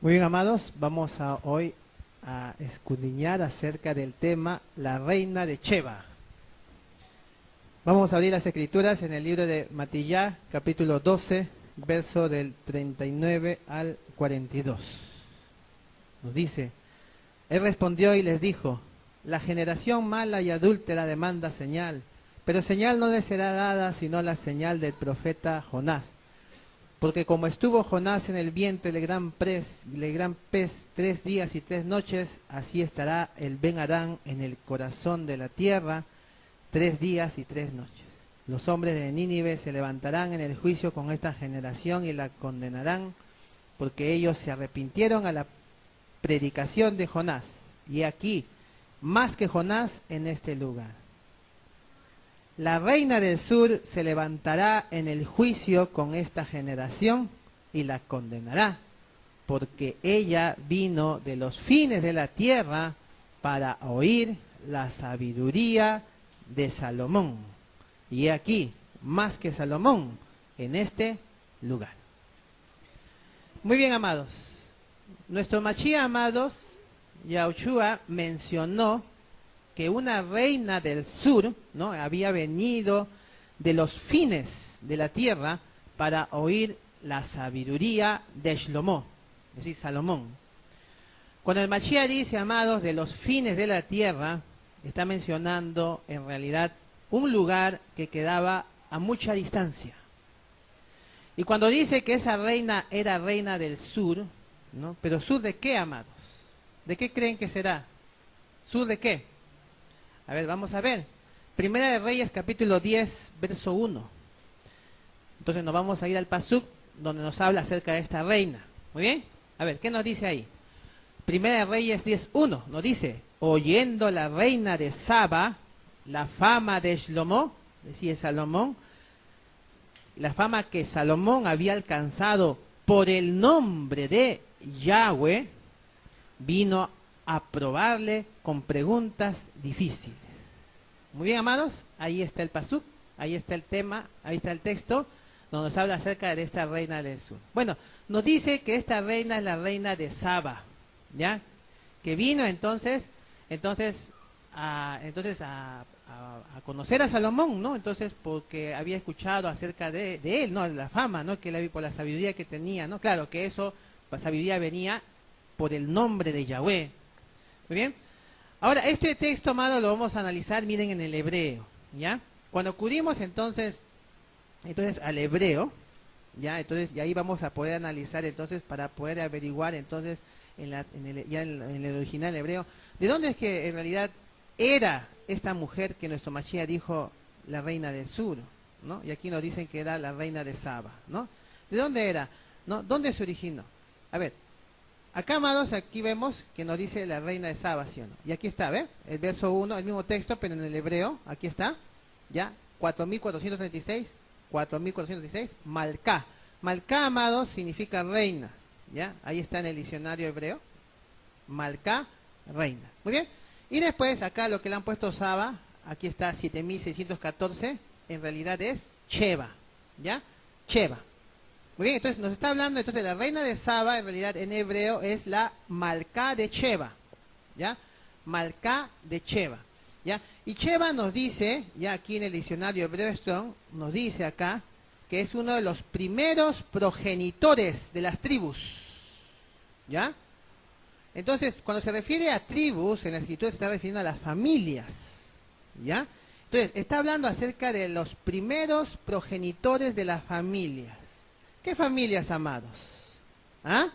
Muy bien, amados, vamos hoy a escudriñar acerca del tema La reina de Sheba. Vamos a abrir las escrituras en el libro de Matillá, capítulo 12, verso del 39 al 42. Nos dice: Él respondió y les dijo: La generación mala y adúltera demanda señal, pero señal no le será dada sino la señal del profeta Jonás. Porque como estuvo Jonás en el vientre del gran pez 3 días y 3 noches, así estará el Ben Harán en el corazón de la tierra 3 días y 3 noches. Los hombres de Nínive se levantarán en el juicio con esta generación y la condenarán, porque ellos se arrepintieron a la predicación de Jonás. Y aquí, más que Jonás en este lugar. La reina del sur se levantará en el juicio con esta generación y la condenará, porque ella vino de los fines de la tierra para oír la sabiduría de Salomón. Y aquí, más que Salomón, en este lugar. Muy bien, amados. Nuestro Machía, amados, Yahushua mencionó que una reina del sur, ¿no?, había venido de los fines de la tierra para oír la sabiduría de Shlomo, es decir, Salomón. Cuando el Mashiach dice, amados, de los fines de la tierra, está mencionando en realidad un lugar que quedaba a mucha distancia. Y cuando dice que esa reina era reina del sur, ¿no?, pero ¿sur de qué, amados? ¿De qué creen que será? ¿Sur de qué? A ver, vamos a ver. Primera de Reyes, capítulo 10, verso 1. Entonces nos vamos a ir al Pasuk, donde nos habla acerca de esta reina. Muy bien. A ver, ¿qué nos dice ahí? Primera de Reyes 10, 1. Nos dice: oyendo la reina de Saba la fama de Shlomo, decía Salomón, la fama que Salomón había alcanzado por el nombre de Yahweh, vino a probarle con preguntas difíciles. Muy bien, amados, ahí está el pasuk, ahí está el tema, ahí está el texto, donde nos habla acerca de esta reina del sur. Bueno, nos dice que esta reina es la reina de Saba, ¿ya? Que vino entonces a conocer a Salomón, ¿no? Entonces, porque había escuchado acerca de él, ¿no? La fama, ¿no? Que él, por la sabiduría que tenía, ¿no? Claro que eso, la sabiduría venía por el nombre de Yahweh. Muy bien. Ahora, este texto, amado, lo vamos a analizar, miren, en el hebreo, ¿ya? Cuando acudimos entonces al hebreo, ¿ya? Entonces, y ahí vamos a poder analizar, entonces, para poder averiguar, entonces, en el original hebreo, ¿de dónde es que en realidad era esta mujer que nuestro Mashiach dijo la reina del sur, ¿no? Y aquí nos dicen que era la reina de Saba, ¿no? ¿De dónde era? ¿No? ¿Dónde se originó? A ver, acá, amados, aquí vemos que nos dice la reina de Saba, ¿sí o no? Y aquí está, ¿ve? El verso 1, el mismo texto, pero en el hebreo, aquí está, ¿ya? 4436, Malcá. Malcá, amados, significa reina, ¿ya? Ahí está en el diccionario hebreo, Malcá, reina. Muy bien. Y después, acá lo que le han puesto Saba, aquí está 7614, en realidad es Sheba, ¿ya? Sheba. Muy bien, entonces nos está hablando, entonces la reina de Saba, en realidad en hebreo es la Malcá de Sheba, ¿ya? Malcá de Sheba, ¿ya? Y Sheba nos dice, ya aquí en el diccionario hebreo Strong, nos dice acá, que es uno de los primeros progenitores de las tribus, ¿ya? Entonces, cuando se refiere a tribus, en la escritura se está refiriendo a las familias, ¿ya? Entonces, está hablando acerca de los primeros progenitores de las familias. ¿Qué familias, amados? ¿Ah?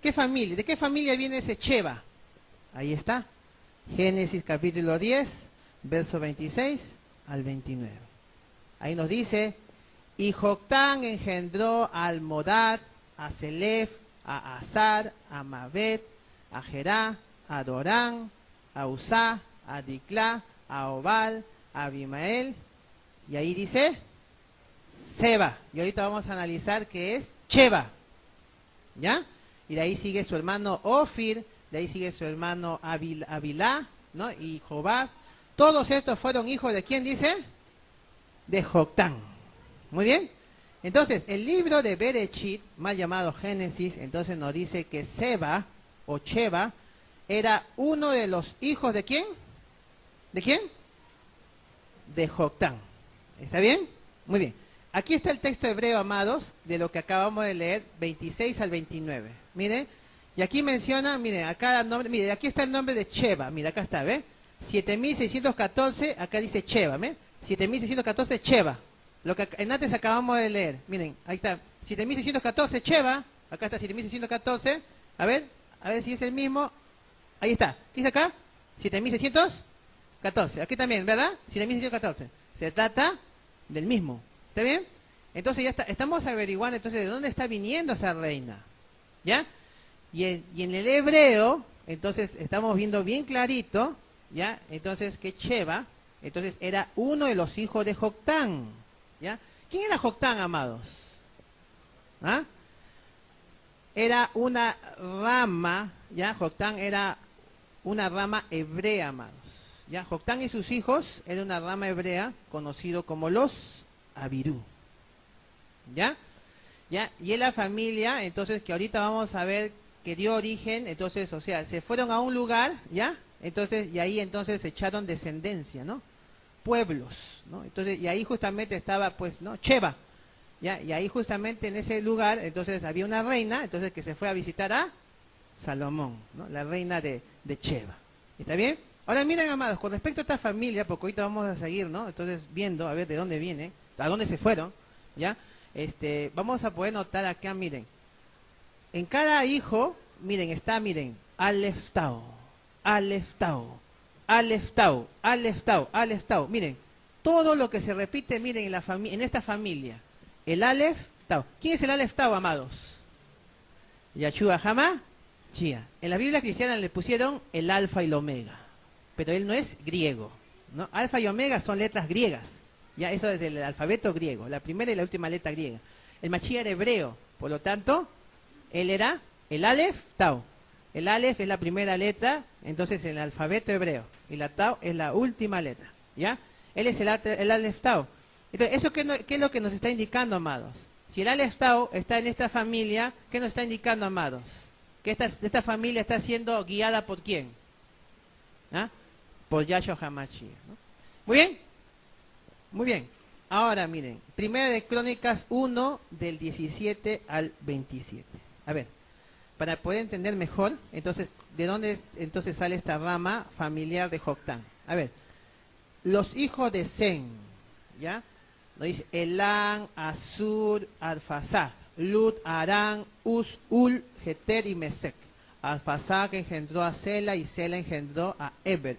¿Qué familia? ¿De qué familia viene ese Sheba? Ahí está. Génesis capítulo 10, verso 26 al 29. Ahí nos dice: y Joctán engendró a Almodad, a Selef, a Azar, a Mabet, a Gerá, a Dorán, a Usá, a Diclá, a Obal, a Abimael. Y ahí dice Seba, y ahorita vamos a analizar qué es Sheba, ¿ya? Y de ahí sigue su hermano Ofir, de ahí sigue su hermano Abilá, ¿no? Y Jobab. Todos estos fueron hijos de ¿quién dice? De Joctán. Muy bien. Entonces, el libro de Bereshit, mal llamado Génesis, entonces nos dice que Seba o Sheba era uno de los hijos ¿de quién? ¿De quién? De Joctán. ¿Está bien? Muy bien. Aquí está el texto hebreo, amados, de lo que acabamos de leer, 26 al 29. Miren, y aquí menciona, miren, acá nombre, miren, aquí está el nombre de Sheba, mira, acá está, ¿ve? 7614, acá dice Sheba, ¿ve? 7614 Sheba. Lo que en antes acabamos de leer, miren, ahí está, 7614 Sheba, acá está 7614, a ver si es el mismo, ahí está, ¿qué dice acá? 7614, aquí también, ¿verdad? 7614, se trata del mismo, ¿está bien? Entonces ya está, estamos averiguando entonces de dónde está viniendo esa reina, ¿ya? Y en el hebreo, entonces estamos viendo bien clarito, ¿ya? Entonces que Sheba, entonces era uno de los hijos de Joctán, ¿ya? ¿Quién era Joctán, amados? ¿Ah? Era una rama, ¿ya? Joctán era una rama hebrea, amados, ¿ya? Joctán y sus hijos era una rama hebrea conocido como los Abirú, ¿ya? ¿Ya? Y en la familia, entonces, que ahorita vamos a ver que dio origen, entonces, o sea, se fueron a un lugar, ¿ya? Entonces, y ahí entonces echaron descendencia, ¿no? Pueblos, ¿no? Entonces, y ahí justamente estaba, pues, ¿no? Sheba, ¿ya? Y ahí justamente en ese lugar, entonces, había una reina, entonces, que se fue a visitar a Salomón, ¿no? La reina de Sheba. ¿Está bien? Ahora miren, amados, con respecto a esta familia, porque ahorita vamos a seguir, ¿no? Entonces, viendo, a ver de dónde viene, a dónde se fueron, ¿ya? Vamos a poder notar acá, miren, en cada hijo, miren, está, miren, Alef Tau, Alef Tau, Alef Tau, Alef Tau, Alef Tau. Miren, todo lo que se repite, miren, en esta familia. El Alef Tau. ¿Quién es el Alef Tau, amados? Yahshua Hama Shia. En la Biblia cristiana le pusieron el alfa y el omega, pero él no es griego, ¿no? Alfa y omega son letras griegas. Ya, eso es del alfabeto griego, la primera y la última letra griega. El Mashiach era hebreo, por lo tanto, él era el Aleph Tau. El Aleph es la primera letra, entonces en el alfabeto hebreo, y la Tau es la última letra, ¿ya? Él es el Aleph Tau. Entonces, ¿eso qué es lo que nos está indicando, amados? Si el Aleph Tau está en esta familia, ¿qué nos está indicando, amados? Que esta familia está siendo guiada por ¿quién? ¿Ah? Por Yahshua HaMashiach, ¿no? Muy bien. Muy bien, ahora miren, Primera de Crónicas 1 del 17 al 27. A ver, para poder entender mejor, entonces, ¿de dónde entonces sale esta rama familiar de Joctán? A ver, los hijos de Zen, ¿ya? Nos dice Elán, Asur, Arfasaj, Lut, Arán, Uz, Ul, Geter y Mesec. Arfasaj engendró a Sela y Sela engendró a Eber,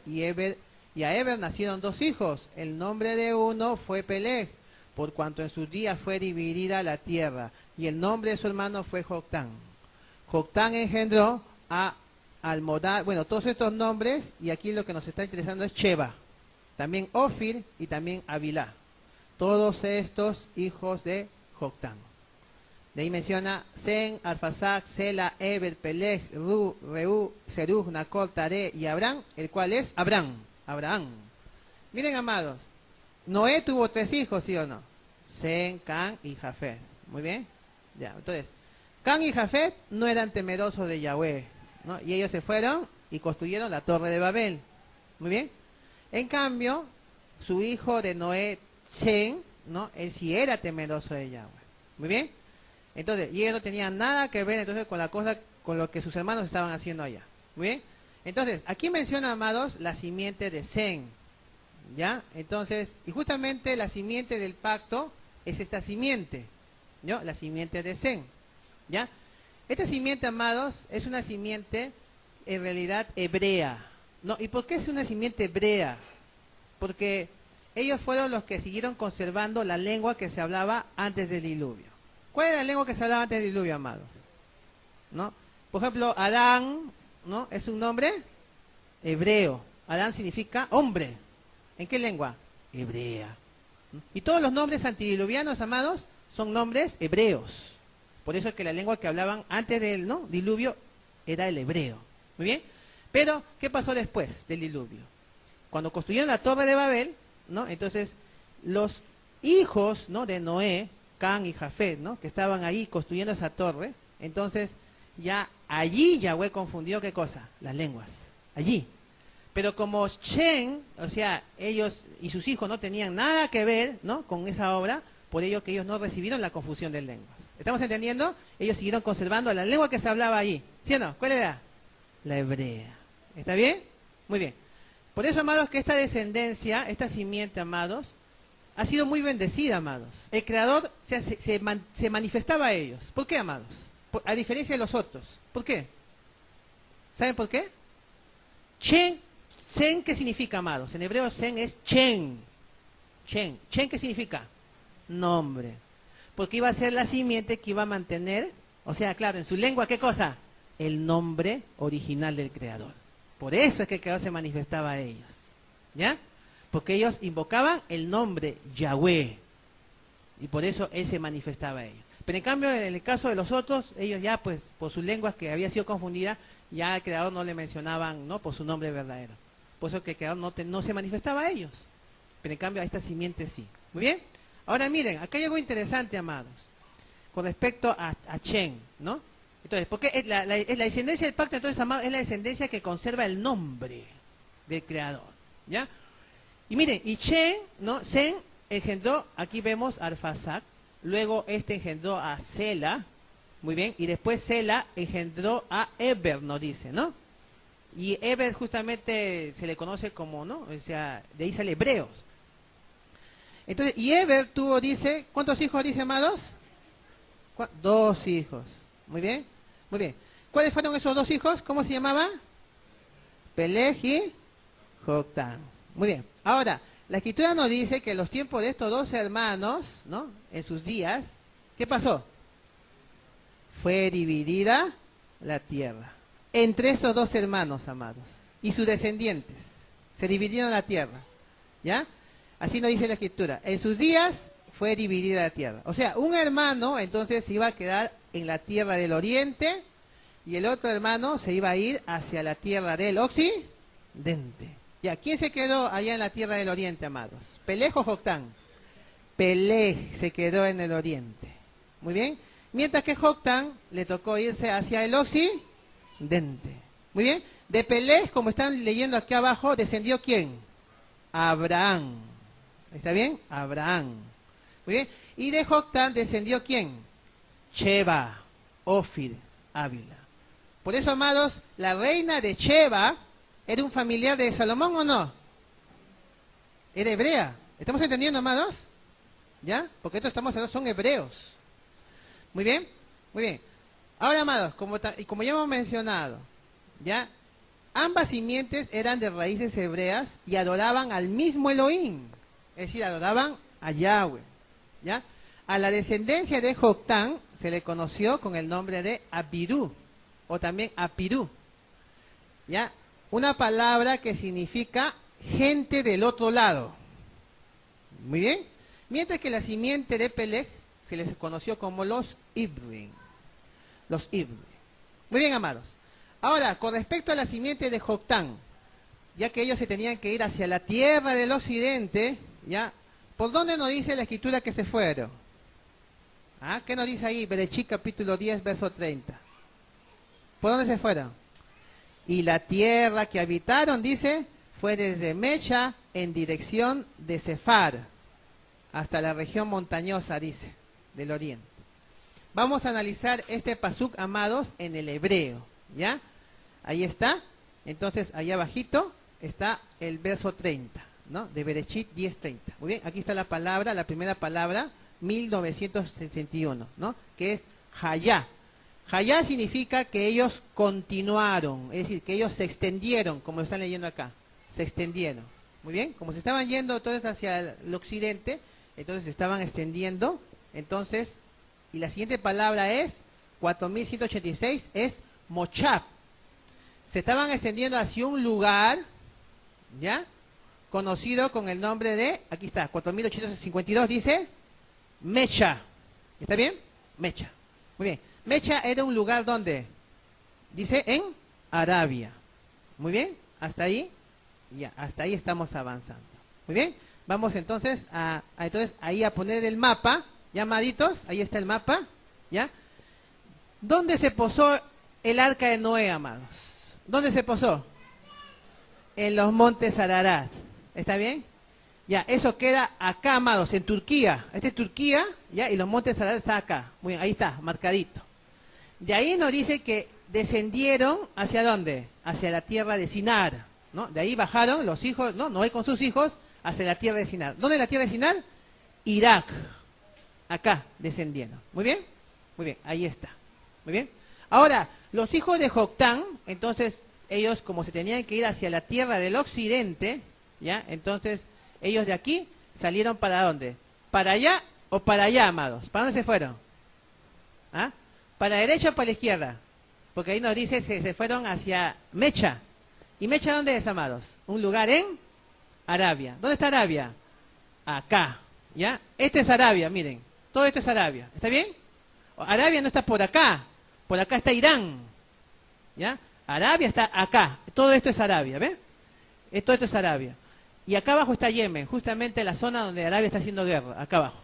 y a Eber nacieron dos hijos. El nombre de uno fue Peleg, por cuanto en sus días fue dividida la tierra. Y el nombre de su hermano fue Joctán. Joctán engendró a Almodad. Bueno, todos estos nombres, y aquí lo que nos está interesando es Sheba. También Ofir y también Avilá. Todos estos hijos de Joctán. De ahí menciona Zen, Arfasak, Sela, Eber, Peleg, Ru, Reú, Serug, Nacor, Taré y Abraham, el cual es Abraham. Miren, amados, Noé tuvo tres hijos, ¿sí o no? Sem, Can y Jafet. Muy bien. Ya, entonces, Can y Jafet no eran temerosos de Yahweh, ¿no? Y ellos se fueron y construyeron la torre de Babel. Muy bien. En cambio, su hijo de Noé, Sem, ¿no? Él sí era temeroso de Yahweh. Muy bien. Entonces, y ellos no tenían nada que ver entonces con la cosa, con lo que sus hermanos estaban haciendo allá. Muy bien. Entonces, aquí menciona, amados, la simiente de Sem, ¿ya? Entonces, y justamente la simiente del pacto es esta simiente, ¿no? La simiente de Sem, ¿ya? Esta simiente, amados, es una simiente en realidad hebrea, ¿no? ¿Y por qué es una simiente hebrea? Porque ellos fueron los que siguieron conservando la lengua que se hablaba antes del diluvio. ¿Cuál era la lengua que se hablaba antes del diluvio, amados? ¿No? Por ejemplo, Adán, ¿no? Es un nombre hebreo. Adán significa hombre. ¿En qué lengua? Hebrea. Y todos los nombres antidiluvianos, amados, son nombres hebreos. Por eso es que la lengua que hablaban antes del, ¿no?, diluvio era el hebreo. Muy bien. Pero, ¿qué pasó después del diluvio? Cuando construyeron la torre de Babel, ¿no? Entonces, los hijos, ¿no?, de Noé, Can y Jafet, ¿no? Que estaban ahí construyendo esa torre. Entonces, ya allí Yahweh confundió, ¿qué cosa? Las lenguas. Allí. Pero como Shem, o sea, ellos y sus hijos no tenían nada que ver, ¿no?, con esa obra, por ello que ellos no recibieron la confusión de lenguas. ¿Estamos entendiendo? Ellos siguieron conservando la lengua que se hablaba allí. ¿Sí o no? ¿Cuál era? La hebrea. ¿Está bien? Muy bien. Por eso, amados, que esta descendencia, esta simiente, amados, ha sido muy bendecida, amados. El Creador se manifestaba a ellos. ¿Por qué, amados? A diferencia de los otros. ¿Por qué? ¿Saben por qué? Chen, Sen, ¿qué significa, amados? En hebreo, Sen es Chen. Chen. Chen, ¿qué significa? Nombre. Porque iba a ser la simiente que iba a mantener, o sea, claro, en su lengua, ¿qué cosa? El nombre original del Creador. Por eso es que el Creador se manifestaba a ellos. ¿Ya? Porque ellos invocaban el nombre Yahweh. Y por eso Él se manifestaba a ellos. Pero en cambio, en el caso de los otros, ellos ya, pues, por sus lenguas que había sido confundida, ya al Creador no le mencionaban, ¿no?, por su nombre verdadero. Por eso que el Creador no se manifestaba a ellos. Pero en cambio a esta simiente sí. Muy bien. Ahora miren, acá hay algo interesante, amados, con respecto a Chen, ¿no? Entonces, porque es la descendencia del pacto, entonces, amados, es la descendencia que conserva el nombre del Creador, ¿ya? Y miren, y Chen, ¿no? Sen engendró, aquí vemos a Arfaxad, luego este engendró a Sela, muy bien, y después Sela engendró a Eber, nos dice, ¿no? Y Eber justamente se le conoce como, ¿no? O sea, de ahí sale Hebreos. Entonces, y Eber tuvo, dice, ¿cuántos hijos dice, amados? 2 hijos. Muy bien, muy bien. ¿Cuáles fueron esos 2 hijos? ¿Cómo se llamaba? Peleg y Joctán. Muy bien. Ahora, la escritura nos dice que en los tiempos de estos 2 hermanos, ¿no?, en sus días, ¿qué pasó? Fue dividida la tierra entre estos 2 hermanos, amados, y sus descendientes. Se dividieron la tierra, ¿ya? Así nos dice la escritura. En sus días fue dividida la tierra. O sea, un hermano entonces iba a quedar en la tierra del oriente y el otro hermano se iba a ir hacia la tierra del occidente. Ya, ¿quién se quedó allá en la tierra del oriente, amados? ¿Peleg o Joctán? Peleg se quedó en el oriente. Muy bien. Mientras que Joctán le tocó irse hacia el occidente. Muy bien. De Peleg, como están leyendo aquí abajo, descendió ¿quién? Abraham. ¿Está bien? Abraham. Muy bien. Y de Joctán descendió ¿quién? Sheba, Ofir, Ávila. Por eso, amados, la reina de Sheba era un familiar de Salomón, ¿o no? Era hebrea. ¿Estamos entendiendo, amados? ¿Ya? Porque estos estamos hablando, son hebreos. Muy bien, muy bien. Ahora, amados, como ya hemos mencionado, ¿ya?, ambas simientes eran de raíces hebreas y adoraban al mismo Elohim. Es decir, adoraban a Yahweh, ¿ya? A la descendencia de Joctán se le conoció con el nombre de Abirú, o también Apirú, ¿ya? Una palabra que significa gente del otro lado. Muy bien. Mientras que la simiente de Peleg se les conoció como los Ibrim. Los Ibrim. Muy bien, amados. Ahora, con respecto a la simiente de Joctán, ya que ellos se tenían que ir hacia la tierra del occidente, ¿ya? ¿Por dónde nos dice la escritura que se fueron? ¿Ah? ¿Qué nos dice ahí? Bereshit capítulo 10, verso 30. ¿Por dónde se fueron? Y la tierra que habitaron, dice, fue desde Mecha en dirección de Sefar, hasta la región montañosa, dice, del oriente. Vamos a analizar este pasuk, amados, en el hebreo, ¿ya? Ahí está. Entonces, allá abajito está el verso 30, ¿no? De Bereshit 10:30. Muy bien, aquí está la palabra, la primera palabra, 1961, ¿no? Que es Hayá. Hayá significa que ellos continuaron, es decir, que ellos se extendieron, como lo están leyendo acá, se extendieron. Muy bien, como se estaban yendo entonces hacia el occidente, entonces se estaban extendiendo, entonces, y la siguiente palabra es, 4186, es Mochab. Se estaban extendiendo hacia un lugar, ¿ya?, conocido con el nombre de, aquí está, 4852, dice, Mecha. ¿Está bien? Mecha. Muy bien. Mecha era un lugar donde, dice, en Arabia. Muy bien, hasta ahí, ya, hasta ahí estamos avanzando. Muy bien, vamos entonces entonces ahí a poner el mapa, ¿Ya, amaditos? Ahí está el mapa, ¿ya? ¿Dónde se posó el arca de Noé, amados? ¿Dónde se posó? En los montes Ararat. ¿Está bien? Ya, eso queda acá, amados, en Turquía. Esta es Turquía, ¿ya? Y los montes Ararat están acá. Muy bien, ahí está, marcadito. De ahí nos dice que descendieron, ¿hacia dónde? Hacia la tierra de Sinar, ¿no? De ahí bajaron los hijos, ¿no? Noé con sus hijos hacia la tierra de Sinar. ¿Dónde es la tierra de Sinar? Irak. Acá descendieron. ¿Muy bien? Muy bien, ahí está. Muy bien. Ahora, los hijos de Joctán, entonces ellos como se tenían que ir hacia la tierra del occidente, ¿ya? Entonces ellos de aquí salieron ¿para dónde? ¿Para allá o para allá, amados? ¿Para dónde se fueron? ¿Ah? ¿Para la derecha o para la izquierda? Porque ahí nos dice se fueron hacia Mecha. ¿Y Mecha dónde es, amados? Un lugar en Arabia. ¿Dónde está Arabia? Acá, ¿ya? Este es Arabia, miren. Todo esto es Arabia. ¿Está bien? Arabia no está por acá está Irán, ¿ya? Arabia está acá, todo esto es Arabia, ¿ves? Todo esto es Arabia. Y acá abajo está Yemen, justamente la zona donde Arabia está haciendo guerra, acá abajo.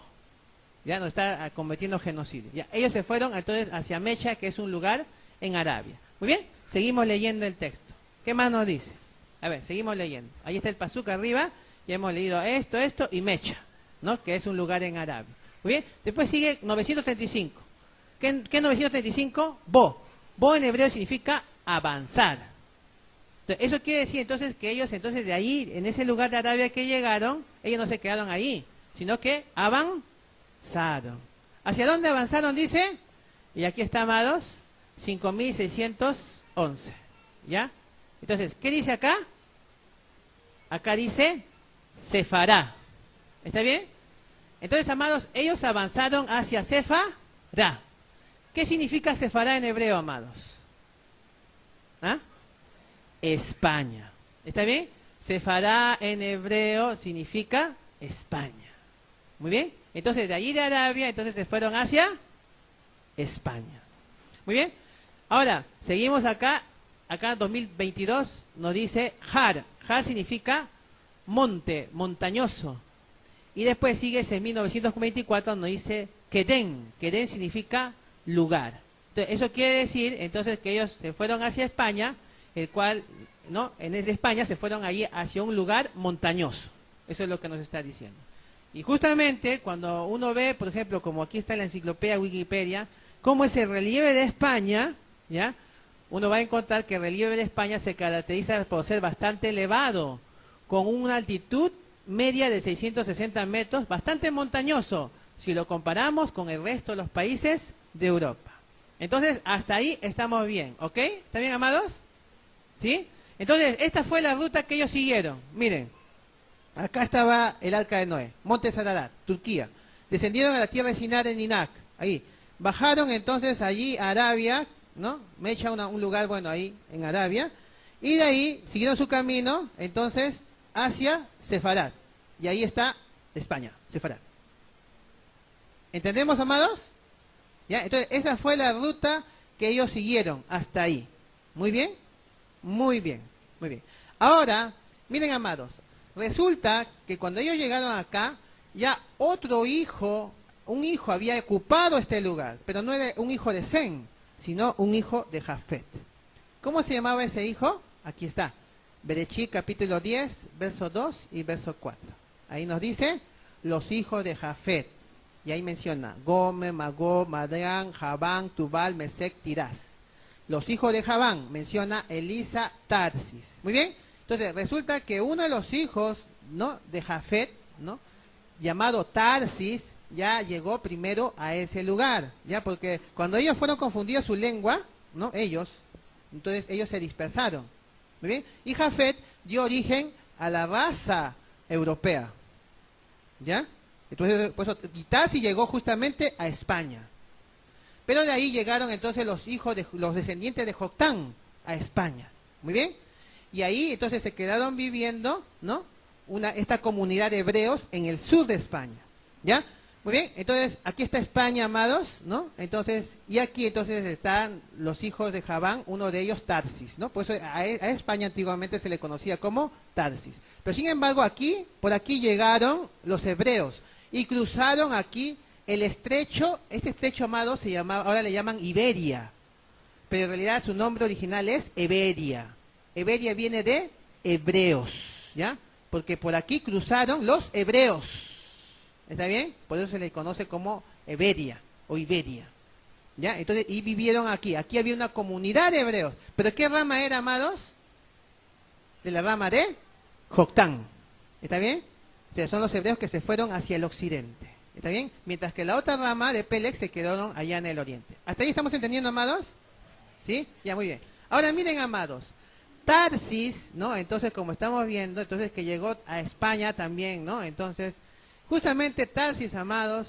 Ya no está cometiendo genocidio. Ya, ellos se fueron entonces hacia Mecha, que es un lugar en Arabia. Muy bien, seguimos leyendo el texto. ¿Qué más nos dice? A ver, seguimos leyendo. Ahí está el pasuk arriba, ya hemos leído esto y Mecha, ¿no? Que es un lugar en Arabia. Muy bien, después sigue 935. ¿Qué 935? Bo. Bo en hebreo significa avanzar. Entonces, eso quiere decir entonces que ellos entonces de ahí, en ese lugar de Arabia que llegaron, ellos no se quedaron ahí, sino que avanzaron. ¿Hacia dónde avanzaron? Dice, y aquí está, amados, 5611. ¿Ya? Entonces, ¿qué dice acá? Acá dice Sefará. ¿Está bien? Entonces, amados, ellos avanzaron hacia Sefará. ¿Qué significa Sefará en hebreo, amados? ¿Ah? España. ¿Está bien? Sefará en hebreo significa España. Muy bien. Entonces, de allí de Arabia, entonces se fueron hacia España. Muy bien. Ahora, seguimos acá. Acá 2022 nos dice Har. Har significa monte, montañoso. Y después sigue ese 1924 nos dice Kedén. Kedén significa lugar. Entonces, eso quiere decir entonces que ellos se fueron hacia España, el cual, ¿no? En España se fueron allí hacia un lugar montañoso. Eso es lo que nos está diciendo. Y justamente cuando uno ve, por ejemplo, como aquí está en la enciclopedia Wikipedia, cómo es el relieve de España, ¿ya? Uno va a encontrar que el relieve de España se caracteriza por ser bastante elevado, con una altitud media de 660 metros, bastante montañoso, si lo comparamos con el resto de los países de Europa. Entonces, hasta ahí estamos bien, ¿ok? ¿Está bien, amados? ¿Sí? Entonces, esta fue la ruta que ellos siguieron. Miren, acá estaba el arca de Noé, Monte Ararat, Turquía. Descendieron a la tierra de Sinar en Irak, ahí. Bajaron entonces allí a Arabia, ¿no? Mecha, un lugar, bueno, ahí en Arabia. Y de ahí siguieron su camino, entonces, hacia Sefarad. Y ahí está España, Sefarad. ¿Entendemos, amados? ¿Ya? Entonces, esa fue la ruta que ellos siguieron hasta ahí. ¿Muy bien? Muy bien, muy bien. Ahora, miren, amados, resulta que cuando ellos llegaron acá, ya otro hijo, un hijo había ocupado este lugar, pero no era un hijo de Sem, sino un hijo de Jafet. ¿Cómo se llamaba ese hijo? Aquí está. Berechí capítulo 10, verso 2 y verso 4. Ahí nos dice los hijos de Jafet. Y ahí menciona Gome, Magog, Madán, Javán, Tubal, Mesec, Tirás. Los hijos de Javán menciona Elisa, Tarsis. Muy bien. Entonces resulta que uno de los hijos, ¿no?, de Jafet, ¿no?, llamado Tarsis, ya llegó primero a ese lugar, ya, porque cuando ellos fueron confundidos su lengua, ¿no?, entonces ellos se dispersaron. Muy bien. Y Jafet dio origen a la raza europea, ¿ya? Entonces, por eso, Tarsis llegó justamente a España. Pero de ahí llegaron entonces los hijos de los descendientes de Joctán a España. Muy bien. Y ahí entonces se quedaron viviendo, ¿no?, esta comunidad de hebreos en el sur de España. ¿Ya? Muy bien. Entonces, aquí está España, amados, ¿no? Entonces, y aquí entonces están los hijos de Javán, uno de ellos Tarsis, ¿no? Por eso a España antiguamente se le conocía como Tarsis. Pero sin embargo, aquí, por aquí llegaron los hebreos y cruzaron aquí el estrecho, este estrecho, amados, se llamaba, ahora le llaman Iberia, pero en realidad su nombre original es Eberia. Eberia viene de hebreos, ¿ya? Porque por aquí cruzaron los hebreos, ¿está bien? Por eso se le conoce como Eberia o Iberia, ¿ya? Entonces, y vivieron aquí. Aquí había una comunidad de hebreos. ¿Pero qué rama era, amados? De la rama de Joctán, ¿está bien? Entonces son los hebreos que se fueron hacia el occidente, ¿está bien? Mientras que la otra rama de Peleg se quedaron allá en el oriente. ¿Hasta ahí estamos entendiendo, amados? ¿Sí? Ya, muy bien. Ahora miren, amados, Tarsis, ¿no? Entonces, como estamos viendo, entonces que llegó a España también, ¿no? Entonces, justamente Tarsis, amados,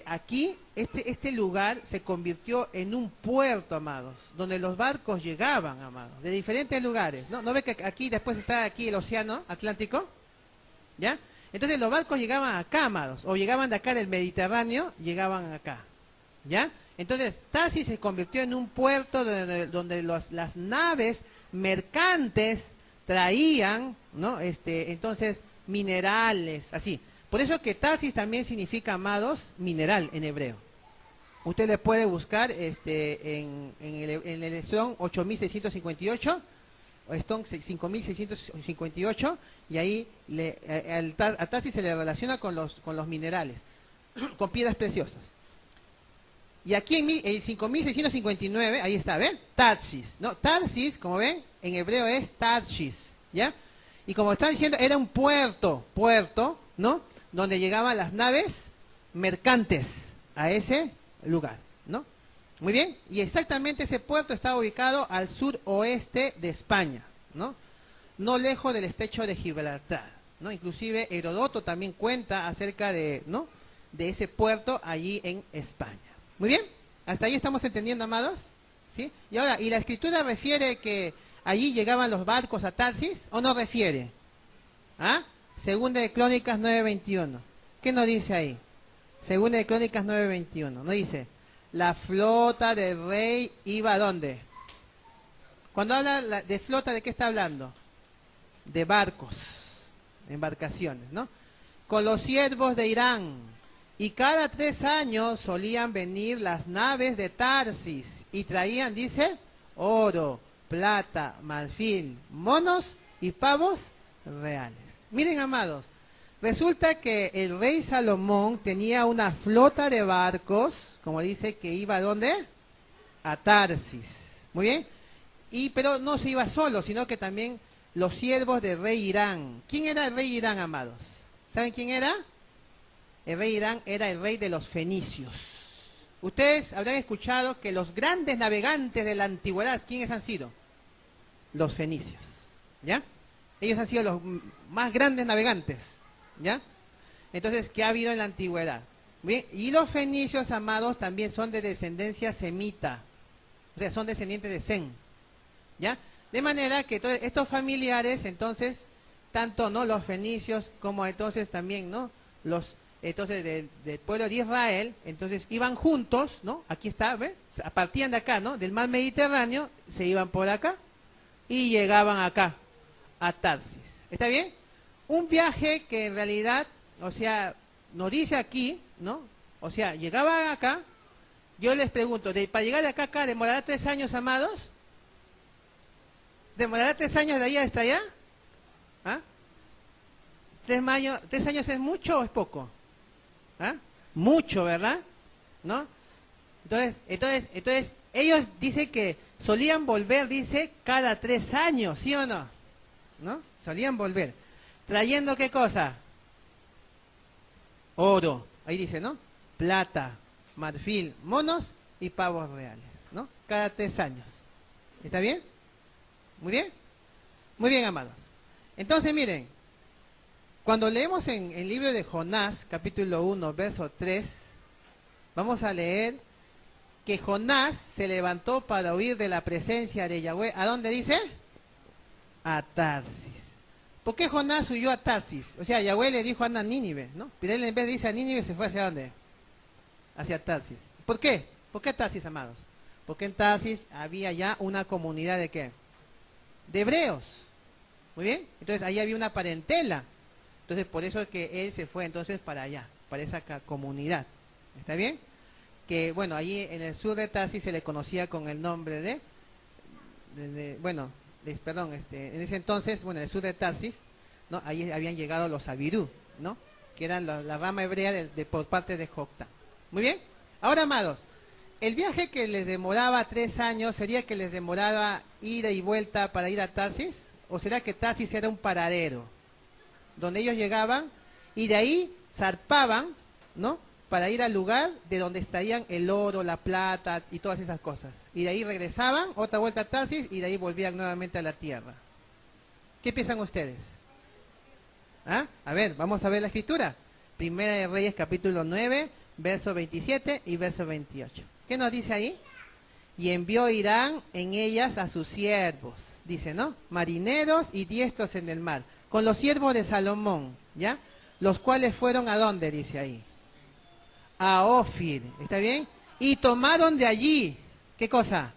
aquí, este lugar se convirtió en un puerto, amados, donde los barcos llegaban, amados, de diferentes lugares, ¿no? ¿No ve que aquí después está aquí el océano Atlántico? ¿Ya? Entonces los barcos llegaban acá, amados, o llegaban de acá del Mediterráneo, llegaban acá, ¿ya? Entonces Tarsis se convirtió en un puerto donde las naves mercantes traían, ¿no? Entonces, minerales, así. Por eso que Tarsis también significa, amados, mineral en hebreo. Usted le puede buscar en el Strong 8658, Strong 5658, y ahí a Tarsis se le relaciona con los minerales, con piedras preciosas. Y aquí en el 5659, ahí está, ¿ven? Tarsis, ¿no? Tarsis, como ven, en hebreo es Tarsis, ¿ya? Y como están diciendo, era un puerto, ¿no? Donde llegaban las naves mercantes a ese lugar, ¿no? Muy bien, y exactamente ese puerto está ubicado al suroeste de España, ¿no? No lejos del estrecho de Gibraltar, ¿no? Inclusive Heródoto también cuenta acerca de, ¿no? de ese puerto allí en España. Muy bien, hasta ahí estamos entendiendo, amados, ¿sí? Y ahora, ¿y la escritura refiere que allí llegaban los barcos a Tarsis o no refiere? ¿Ah? Segunda de Crónicas 9:21. ¿Qué nos dice ahí? Segunda de Crónicas 9:21. No dice, la flota del rey iba ¿a dónde? Cuando habla de flota, ¿de qué está hablando? De barcos, embarcaciones, ¿no? Con los siervos de Irán. Y cada 3 años solían venir las naves de Tarsis y traían, dice, oro, plata, marfil, monos y pavos reales. Miren, amados, resulta que el rey Salomón tenía una flota de barcos, como dice, que iba ¿a dónde? A Tarsis. Muy bien. Pero no se iba solo, sino que también los siervos del rey Irán. ¿Quién era el rey Irán, amados? ¿Saben quién era? El rey Irán era el rey de los fenicios. Ustedes habrán escuchado que los grandes navegantes de la antigüedad, ¿quiénes han sido? Los fenicios, ¿ya? Ellos han sido los más grandes navegantes, ¿ya? Entonces, ¿qué ha habido en la antigüedad? Bien, y los fenicios, amados, también son de descendencia semita, o sea, son descendientes de Sem, ¿ya? De manera que estos familiares, entonces, tanto no los fenicios como entonces también, ¿no? Entonces del pueblo de Israel, entonces iban juntos, ¿no? Aquí está, ¿ves? Partían de acá, ¿no? Del mar Mediterráneo, se iban por acá y llegaban acá, a Tarsis. ¿Está bien? Un viaje que en realidad, o sea, nos dice aquí, ¿no? O sea, llegaban acá, yo les pregunto, para llegar de acá, ¿demorará 3 años, amados? ¿Demorará 3 años de allá hasta allá? ¿Ah? 3 años es mucho o es poco? ¿Ah? Mucho, ¿verdad? ¿No? Entonces, ellos dicen que solían volver, dice, cada 3 años, ¿sí o no? ¿No? Solían volver. ¿Trayendo qué cosa? Oro, ahí dice, ¿no? Plata, marfil, monos y pavos reales, ¿no? Cada 3 años. ¿Está bien? ¿Muy bien? Muy bien, amados. Entonces, miren, cuando leemos en el libro de Jonás, capítulo 1, verso 3, vamos a leer que Jonás se levantó para huir de la presencia de Yahweh. ¿A dónde dice? A Tarsis. ¿Por qué Jonás huyó a Tarsis? O sea, Yahweh le dijo anda a Nínive, ¿no? Pero él en vez de irse a Nínive se fue ¿hacia dónde? Hacia Tarsis. ¿Por qué? ¿Por qué Tarsis, amados? Porque en Tarsis había ya una comunidad de ¿qué? De hebreos. Muy bien. Entonces ahí había una parentela. Entonces por eso es que él se fue entonces para allá, para esa comunidad. ¿Está bien? Que, bueno, allí en el sur de Tarsis se le conocía con el nombre bueno, perdón, en ese entonces, bueno, en el sur de Tarsis, ¿no? Ahí habían llegado los Abirú, ¿no? Que eran la rama hebrea por parte de Joctán. Muy bien. Ahora, amados, el viaje que les demoraba 3 años, ¿sería que les demoraba ida y vuelta para ir a Tarsis? ¿O será que Tarsis era un paradero donde ellos llegaban y de ahí zarpaban, ¿no? Para ir al lugar de donde estarían el oro, la plata y todas esas cosas. Y de ahí regresaban, otra vuelta a Tarsis y de ahí volvían nuevamente a la tierra. ¿Qué piensan ustedes? ¿Ah? A ver, vamos a ver la escritura. Primera de Reyes capítulo 9, verso 27 y verso 28. ¿Qué nos dice ahí? Y envió Irán en ellas a sus siervos, dice, ¿no? Marineros y diestros en el mar, con los siervos de Salomón, ¿ya? Los cuales fueron ¿a dónde? Dice ahí. A Ofir, ¿está bien? Y tomaron de allí, ¿qué cosa?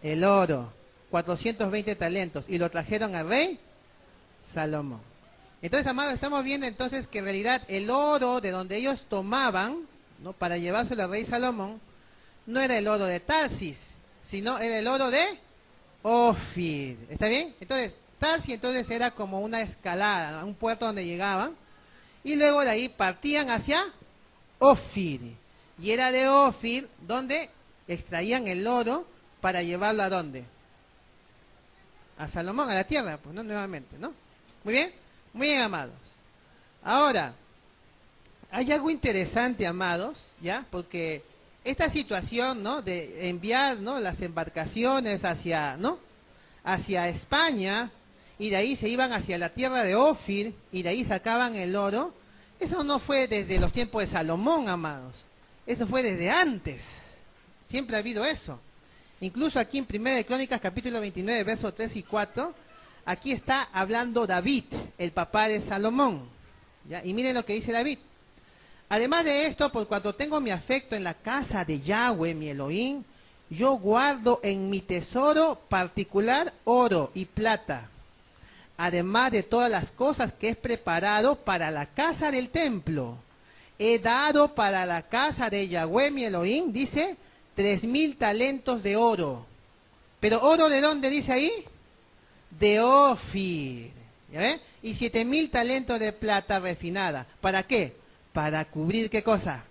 El oro, 420 talentos, y lo trajeron al rey Salomón. Entonces, amados, estamos viendo entonces que en realidad el oro de donde ellos tomaban, ¿no? Para llevárselo al rey Salomón, no era el oro de Tarsis, sino era el oro de Ofir, ¿está bien? Entonces, Tarsis entonces era como una escalada, ¿no? Un puerto donde llegaban, y luego de ahí partían hacia Ofir, y era de Ofir donde extraían el oro para llevarlo ¿a dónde? A Salomón, a la tierra, pues, ¿no? Nuevamente, ¿no? Muy bien, amados. Ahora, hay algo interesante, amados, ¿ya? Porque esta situación, ¿no? De enviar, ¿no? Las embarcaciones hacia, ¿no? Hacia España, y de ahí se iban hacia la tierra de Ofir, y de ahí sacaban el oro. Eso no fue desde los tiempos de Salomón, amados. Eso fue desde antes. Siempre ha habido eso. Incluso aquí en Primera de Crónicas, capítulo 29, versos 3 y 4, aquí está hablando David, el papá de Salomón. ¿Ya? Y miren lo que dice David. Además de esto, por cuanto tengo mi afecto en la casa de Yahweh, mi Elohim, yo guardo en mi tesoro particular oro y plata, además de todas las cosas que he preparado para la casa del templo. He dado para la casa de Yahweh, mi Elohim, dice, 3,000 talentos de oro. ¿Pero oro de dónde dice ahí? De Ofir. ¿Ya ven? Y 7,000 talentos de plata refinada. ¿Para qué? Para cubrir, ¿qué cosa?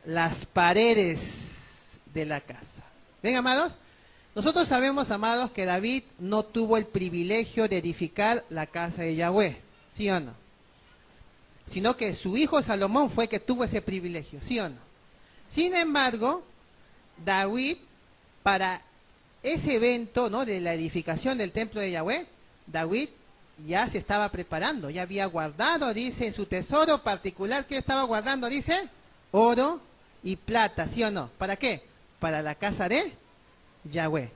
Las paredes de la casa. ¿Ven, amados? Nosotros sabemos, amados, que David no tuvo el privilegio de edificar la casa de Yahweh, ¿sí o no? Sino que su hijo Salomón fue que tuvo ese privilegio, ¿sí o no? Sin embargo, David, para ese evento, ¿no? De la edificación del templo de Yahweh, David ya se estaba preparando, ya había guardado, dice, en su tesoro particular, ¿qué estaba guardando? Dice, oro y plata, ¿sí o no? ¿Para qué? Para la casa de Yahweh.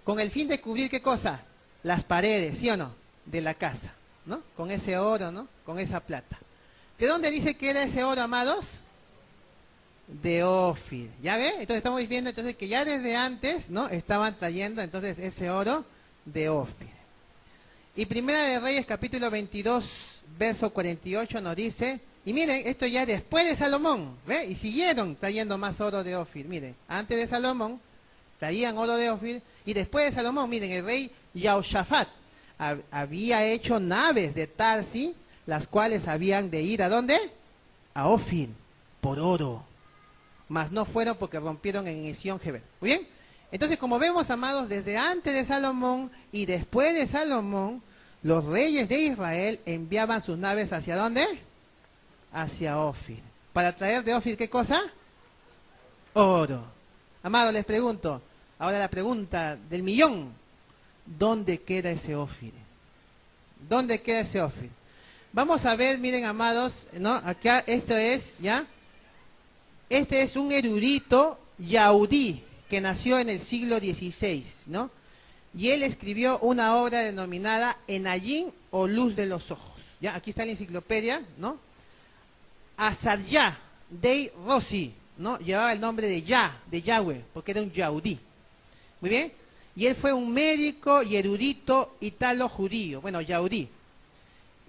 Con el fin de cubrir, ¿qué cosa? Las paredes, ¿sí o no? De la casa, ¿no? Con ese oro, ¿no? Con esa plata. ¿De dónde dice que era ese oro, amados? De Ofir. ¿Ya ve? Entonces estamos viendo entonces que ya desde antes, ¿no? Estaban trayendo entonces ese oro de Ofir. Y Primera de Reyes, capítulo 22, verso 48 nos dice, y miren, esto ya después de Salomón, ¿ve? Y siguieron trayendo más oro de Ofir. Miren, antes de Salomón traían oro de Ofir, y después de Salomón, miren, el rey Yahoshafat había hecho naves de Tarsis, las cuales habían de ir ¿a dónde? A Ofir, por oro. Mas no fueron porque rompieron en Esión-Geber. ¿Muy bien? Entonces, como vemos, amados, desde antes de Salomón y después de Salomón, los reyes de Israel enviaban sus naves ¿hacia dónde? Hacia Ofir. ¿Para traer de Ofir qué cosa? Oro. Amados, les pregunto, ahora la pregunta del millón, ¿dónde queda ese Ofir? ¿Dónde queda ese Ofir? Vamos a ver, miren, amados, ¿no? Acá esto es, ¿ya? Este es un erudito yaudí que nació en el siglo XVI, ¿no? Y él escribió una obra denominada Enayim o Luz de los Ojos. ¿Ya? Aquí está la enciclopedia, ¿no? Azarya Dei Rossi, ¿no? Llevaba el nombre de Yahweh, porque era un yaudí. Muy bien. Y él fue un médico y erudito italo-judío, bueno, yaudí.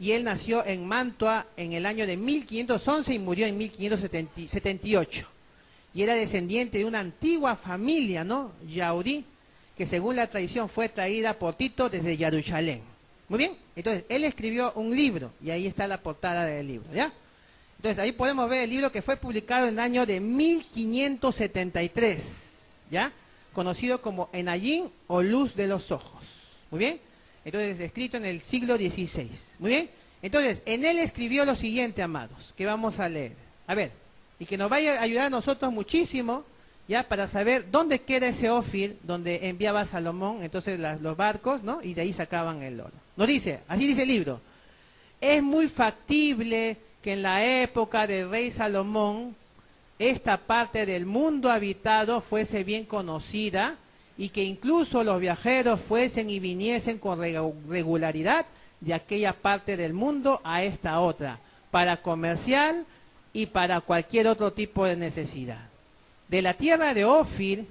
Y él nació en Mantua en el año de 1511 y murió en 1578. y era descendiente de una antigua familia, ¿no? Yaudí, que según la tradición fue traída por Tito desde Jerusalén. Muy bien, entonces él escribió un libro, y ahí está la portada del libro, ¿ya? Entonces ahí podemos ver el libro que fue publicado en el año de 1573, ¿ya? Conocido como Enayín o Luz de los Ojos. Muy bien, entonces escrito en el siglo XVI. Muy bien, entonces en él escribió lo siguiente, amados, que vamos a leer. A ver, y que nos vaya a ayudar a nosotros muchísimo, ya, para saber dónde queda ese Ofir donde enviaba Salomón, entonces los barcos, ¿no? Y de ahí sacaban el oro. Nos dice, así dice el libro: es muy factible que en la época del rey Salomón esta parte del mundo habitado fuese bien conocida y que incluso los viajeros fuesen y viniesen con regularidad de aquella parte del mundo a esta otra, para comercial y para cualquier otro tipo de necesidad. De la tierra de Ofir,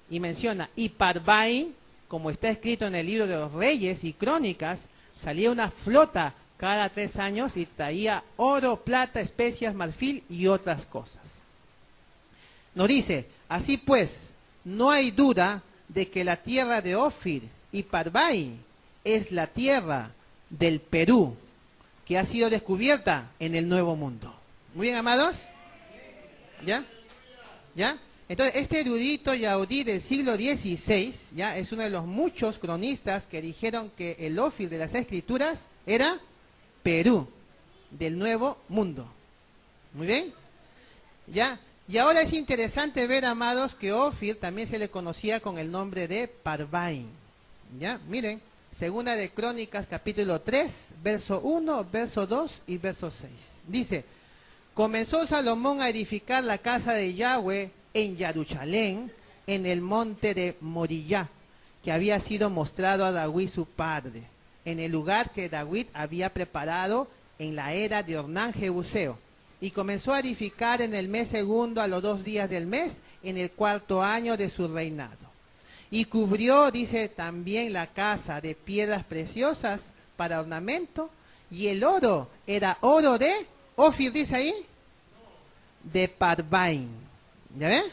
y menciona, y Parvaim, como está escrito en el libro de los Reyes y Crónicas, salía una flota cada 3 años y traía oro, plata, especias, marfil y otras cosas. Nos dice, así pues, no hay duda de que la tierra de Ofir y Parvaim es la tierra del Perú, que ha sido descubierta en el Nuevo Mundo. Muy bien, amados. ¿Ya? ¿Ya? Entonces, este erudito yaudí del siglo XVI, ya, es uno de los muchos cronistas que dijeron que el Ofir de las Escrituras era Perú, del Nuevo Mundo. Muy bien, ¿ya? Y ahora es interesante ver, amados, que Ofir también se le conocía con el nombre de Parvaim. ¿Ya? Miren, segunda de Crónicas, capítulo 3, verso 1, verso 2 y verso 6. Dice, comenzó Salomón a edificar la casa de Yahweh en Jerusalén, en el monte de Morillá, que había sido mostrado a David su padre, en el lugar que David había preparado en la era de Ornán Jebuseo, y comenzó a edificar en el mes segundo a los 2 días del mes, en el 4º año de su reinado. Y cubrió, dice, también la casa de piedras preciosas para ornamento, y el oro era oro de Ofir, dice ahí, de Parvaim. ¿Ya ven?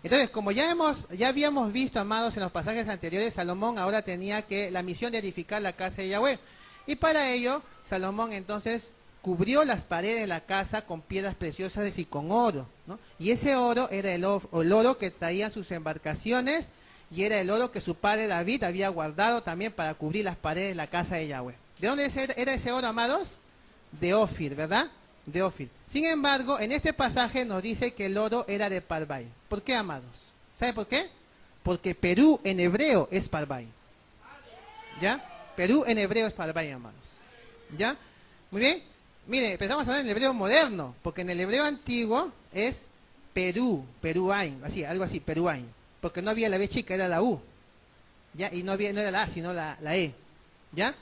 Entonces, como ya habíamos visto, amados, en los pasajes anteriores, Salomón ahora tenía la misión de edificar la casa de Yahweh. Y para ello, Salomón entonces cubrió las paredes de la casa con piedras preciosas y con oro, ¿no? Y ese oro era el oro que traían sus embarcaciones, y era el oro que su padre David había guardado también para cubrir las paredes de la casa de Yahweh. ¿De dónde era ese oro, amados? De Ofir, ¿verdad? De Ofir. Sin embargo, en este pasaje nos dice que el oro era de Parvaim. ¿Por qué, amados? ¿Sabe por qué? Porque Perú en hebreo es Parvaim. ¿Ya? Perú en hebreo es Parvaim, amados. ¿Ya? Muy bien. Mire, empezamos a hablar en el hebreo moderno, porque en el hebreo antiguo es Perú, Peruain, así, algo así, Peruain. Porque no había la B chica, era la U. ¿Ya? Y no era la A, sino la E. ¿Ya?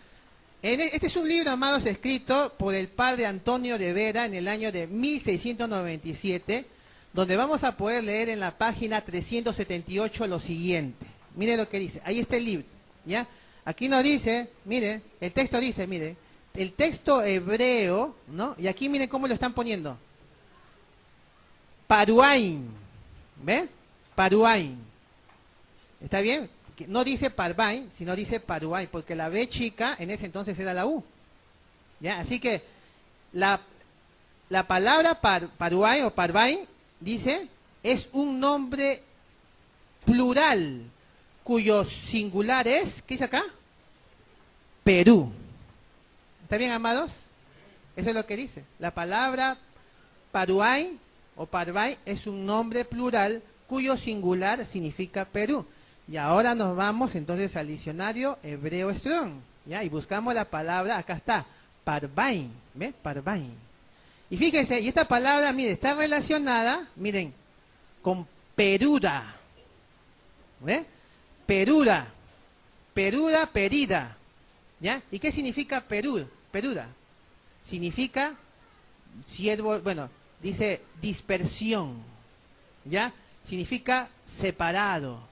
Este es un libro, amados, escrito por el padre Antonio de Vera en el año de 1697, donde vamos a poder leer en la página 378 lo siguiente. Mire lo que dice, ahí está el libro, ¿ya? Aquí nos dice, mire, el texto dice, mire, el texto hebreo, ¿no? Y aquí miren cómo lo están poniendo. Paruain, ¿ve? Paruain. ¿Está bien? No dice Parvaim, sino dice Paruain, porque la B chica en ese entonces era la U. ¿Ya? Así que la palabra Paruain o Parvaim, dice, es un nombre plural, cuyo singular es, ¿qué dice acá? Perú. ¿Está bien, amados? Eso es lo que dice. La palabra Paruain o Parvaim es un nombre plural cuyo singular significa Perú. Y ahora nos vamos entonces al diccionario hebreo Strong, ¿ya? Y buscamos la palabra, acá está, Parvaim, ¿ve? Parvaim. Y fíjense, y esta palabra, mire, está relacionada, miren, con Peruda, ¿ve? Peruda, Peruda, perida, ¿ya? ¿Y qué significa Peruda? Significa siervo, bueno, dice dispersión, ¿ya? Significa separado.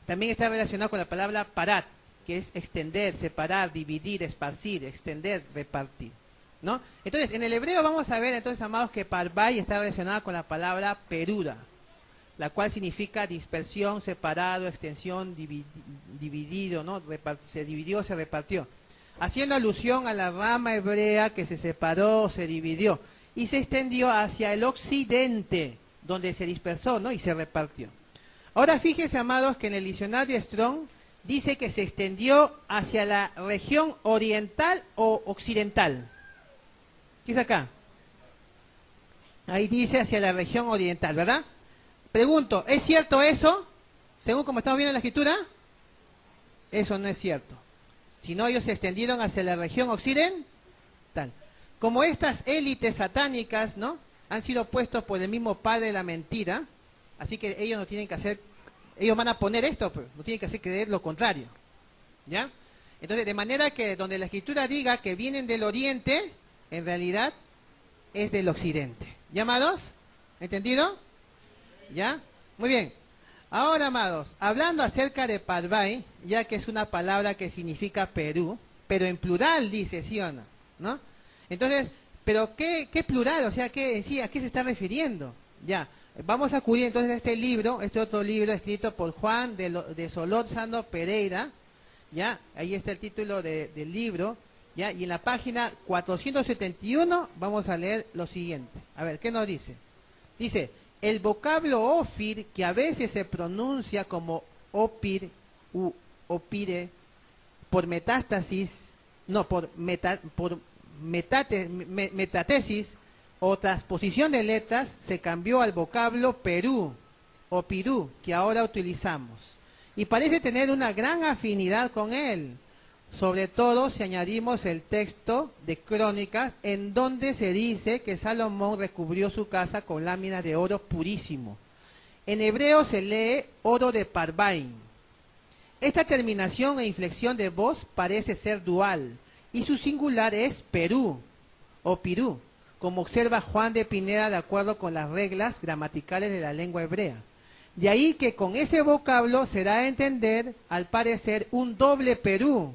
También está relacionado con la palabra parat, que es extender, separar, dividir, esparcir, extender, repartir, ¿no? Entonces, en el hebreo vamos a ver, entonces, amados, que Parvaim está relacionada con la palabra Peruda. la cual significa dispersión, separado, extensión, dividido, ¿no? Se dividió, se repartió, haciendo alusión a la rama hebrea que se separó, se dividió y se extendió hacia el occidente, donde se dispersó, ¿no? Y se repartió. Ahora fíjense, amados, que en el diccionario Strong dice que se extendió hacia la región oriental o occidental. ¿Qué es acá? Ahí dice hacia la región oriental, ¿verdad? Pregunto, ¿es cierto eso? Según como estamos viendo en la escritura, eso no es cierto. Sino ellos se extendieron hacia la región occidental. Como estas élites satánicas, ¿no? Han sido puestos por el mismo padre de la mentira, así que ellos no tienen que hacer, ellos van a poner esto, pero no tienen que hacer creer lo contrario, ¿ya? Entonces, de manera que donde la escritura diga que vienen del oriente, en realidad es del occidente. ¿Ya, amados? ¿Entendido? ¿Ya? Muy bien. Ahora, amados, hablando acerca de Parvai, ya que es una palabra que significa Perú, pero en plural dice, ¿sí o no? ¿No? Entonces, pero ¿qué plural? O sea, ¿qué en sí, ¿a qué se está refiriendo? Ya, vamos a acudir entonces a este libro, este otro libro escrito por Juan de Solórzano Pereira, ¿ya? Ahí está el título del libro, ¿ya? Y en la página 471 vamos a leer lo siguiente. A ver, ¿qué nos dice? Dice, el vocablo Ofir, que a veces se pronuncia como Opir u Opire, por metástasis, no, por metatesis o transposición de letras, se cambió al vocablo Perú o Pirú, que ahora utilizamos. Y parece tener una gran afinidad con él, sobre todo si añadimos el texto de Crónicas, en donde se dice que Salomón recubrió su casa con láminas de oro purísimo. En hebreo se lee oro de Parvaim. Esta terminación e inflexión de voz parece ser dual, y su singular es Perú o Pirú, como observa Juan de Pineda de acuerdo con las reglas gramaticales de la lengua hebrea. De ahí que con ese vocablo se da a entender, al parecer, un doble Perú,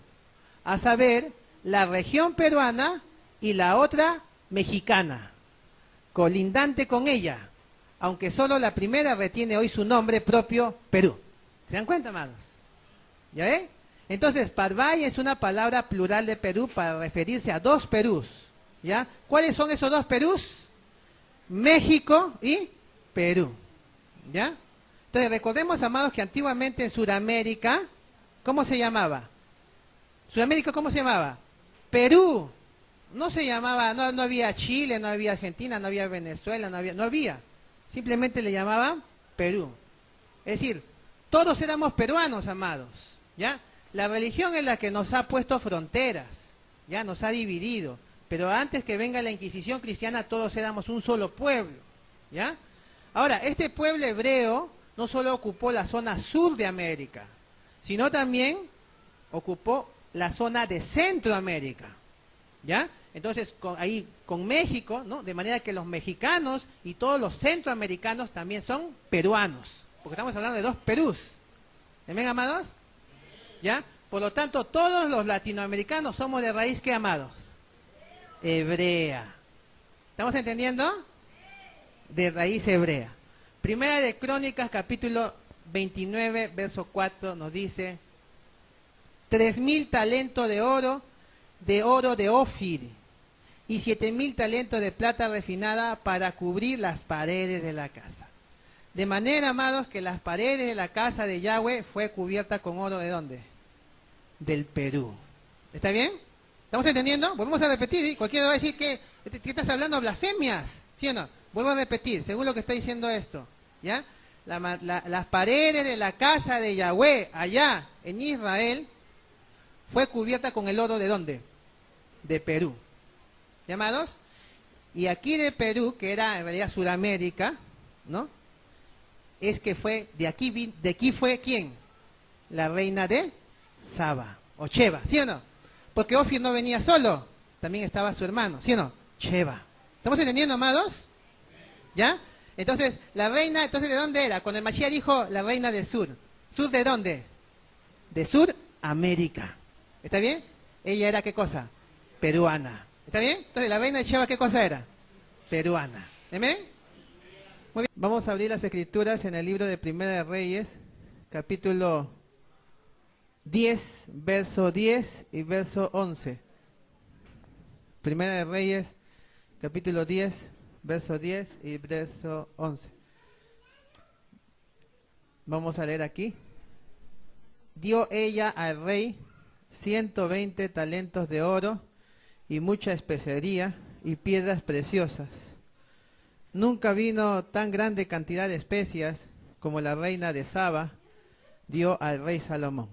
a saber, la región peruana y la otra mexicana, colindante con ella, aunque solo la primera retiene hoy su nombre propio, Perú. ¿Se dan cuenta, amados? ¿Ya ve? Entonces, Parvai es una palabra plural de Perú para referirse a dos Perús, ¿ya? ¿Cuáles son esos dos Perús? México y Perú, ¿ya? Entonces, recordemos, amados, que antiguamente en Sudamérica, ¿cómo se llamaba? Sudamérica, ¿cómo se llamaba? Perú. No se llamaba, no había Chile, no había Argentina, no había Venezuela, no había. Simplemente le llamaban Perú. Es decir, todos éramos peruanos, amados, ¿ya? La religión es la que nos ha puesto fronteras, ya nos ha dividido. Pero antes que venga la Inquisición cristiana, todos éramos un solo pueblo, ¿ya? Ahora, este pueblo hebreo no solo ocupó la zona sur de América, sino también ocupó la zona de Centroamérica, ¿ya? Entonces, con México, ¿no? De manera que los mexicanos y todos los centroamericanos también son peruanos, porque estamos hablando de dos Perús. ¿Amén, amados? ¿Ya? Por lo tanto, todos los latinoamericanos somos de raíz, ¿qué, amados? Hebrea. ¿Estamos entendiendo? De raíz hebrea. Primera de Crónicas, capítulo 29, verso 4, nos dice: 3,000 talentos de oro de Ofir, y 7,000 talentos de plata refinada para cubrir las paredes de la casa. De manera, amados, que las paredes de la casa de Yahweh fue cubierta con oro, ¿de dónde? Del Perú. ¿Está bien? ¿Estamos entendiendo? Volvemos a repetir, ¿sí? Cualquiera va a decir que estás hablando blasfemias, ¿sí o no? Vuelvo a repetir, según lo que está diciendo esto, ¿ya? Las paredes de la casa de Yahweh, allá en Israel, fue cubierta con el oro, ¿de dónde? De Perú. ¿Llamados? Y aquí de Perú, que era en realidad Sudamérica, ¿no? Es que fue, de aquí fue ¿quién? La reina de Saba, o Sheba, ¿sí o no? Porque Ofir no venía solo, también estaba su hermano, ¿sí o no? Sheba. ¿Estamos entendiendo, amados? ¿Ya? Entonces, la reina, entonces, ¿de dónde era? Cuando el Mashiach dijo la reina del sur. ¿Sur de dónde? De Suramérica. ¿Está bien? Ella era, ¿qué cosa? Peruana. ¿Está bien? Entonces, la reina de Sheba, ¿qué cosa era? Peruana. ¿Amén? Muy bien, vamos a abrir las escrituras en el libro de Primera de Reyes, capítulo 10, verso 10 y verso 11. Primera de Reyes, capítulo 10, verso 10 y verso 11. Vamos a leer aquí. Dio ella al rey 120 talentos de oro y mucha especería y piedras preciosas. Nunca vino tan grande cantidad de especias como la reina de Saba dio al rey Salomón.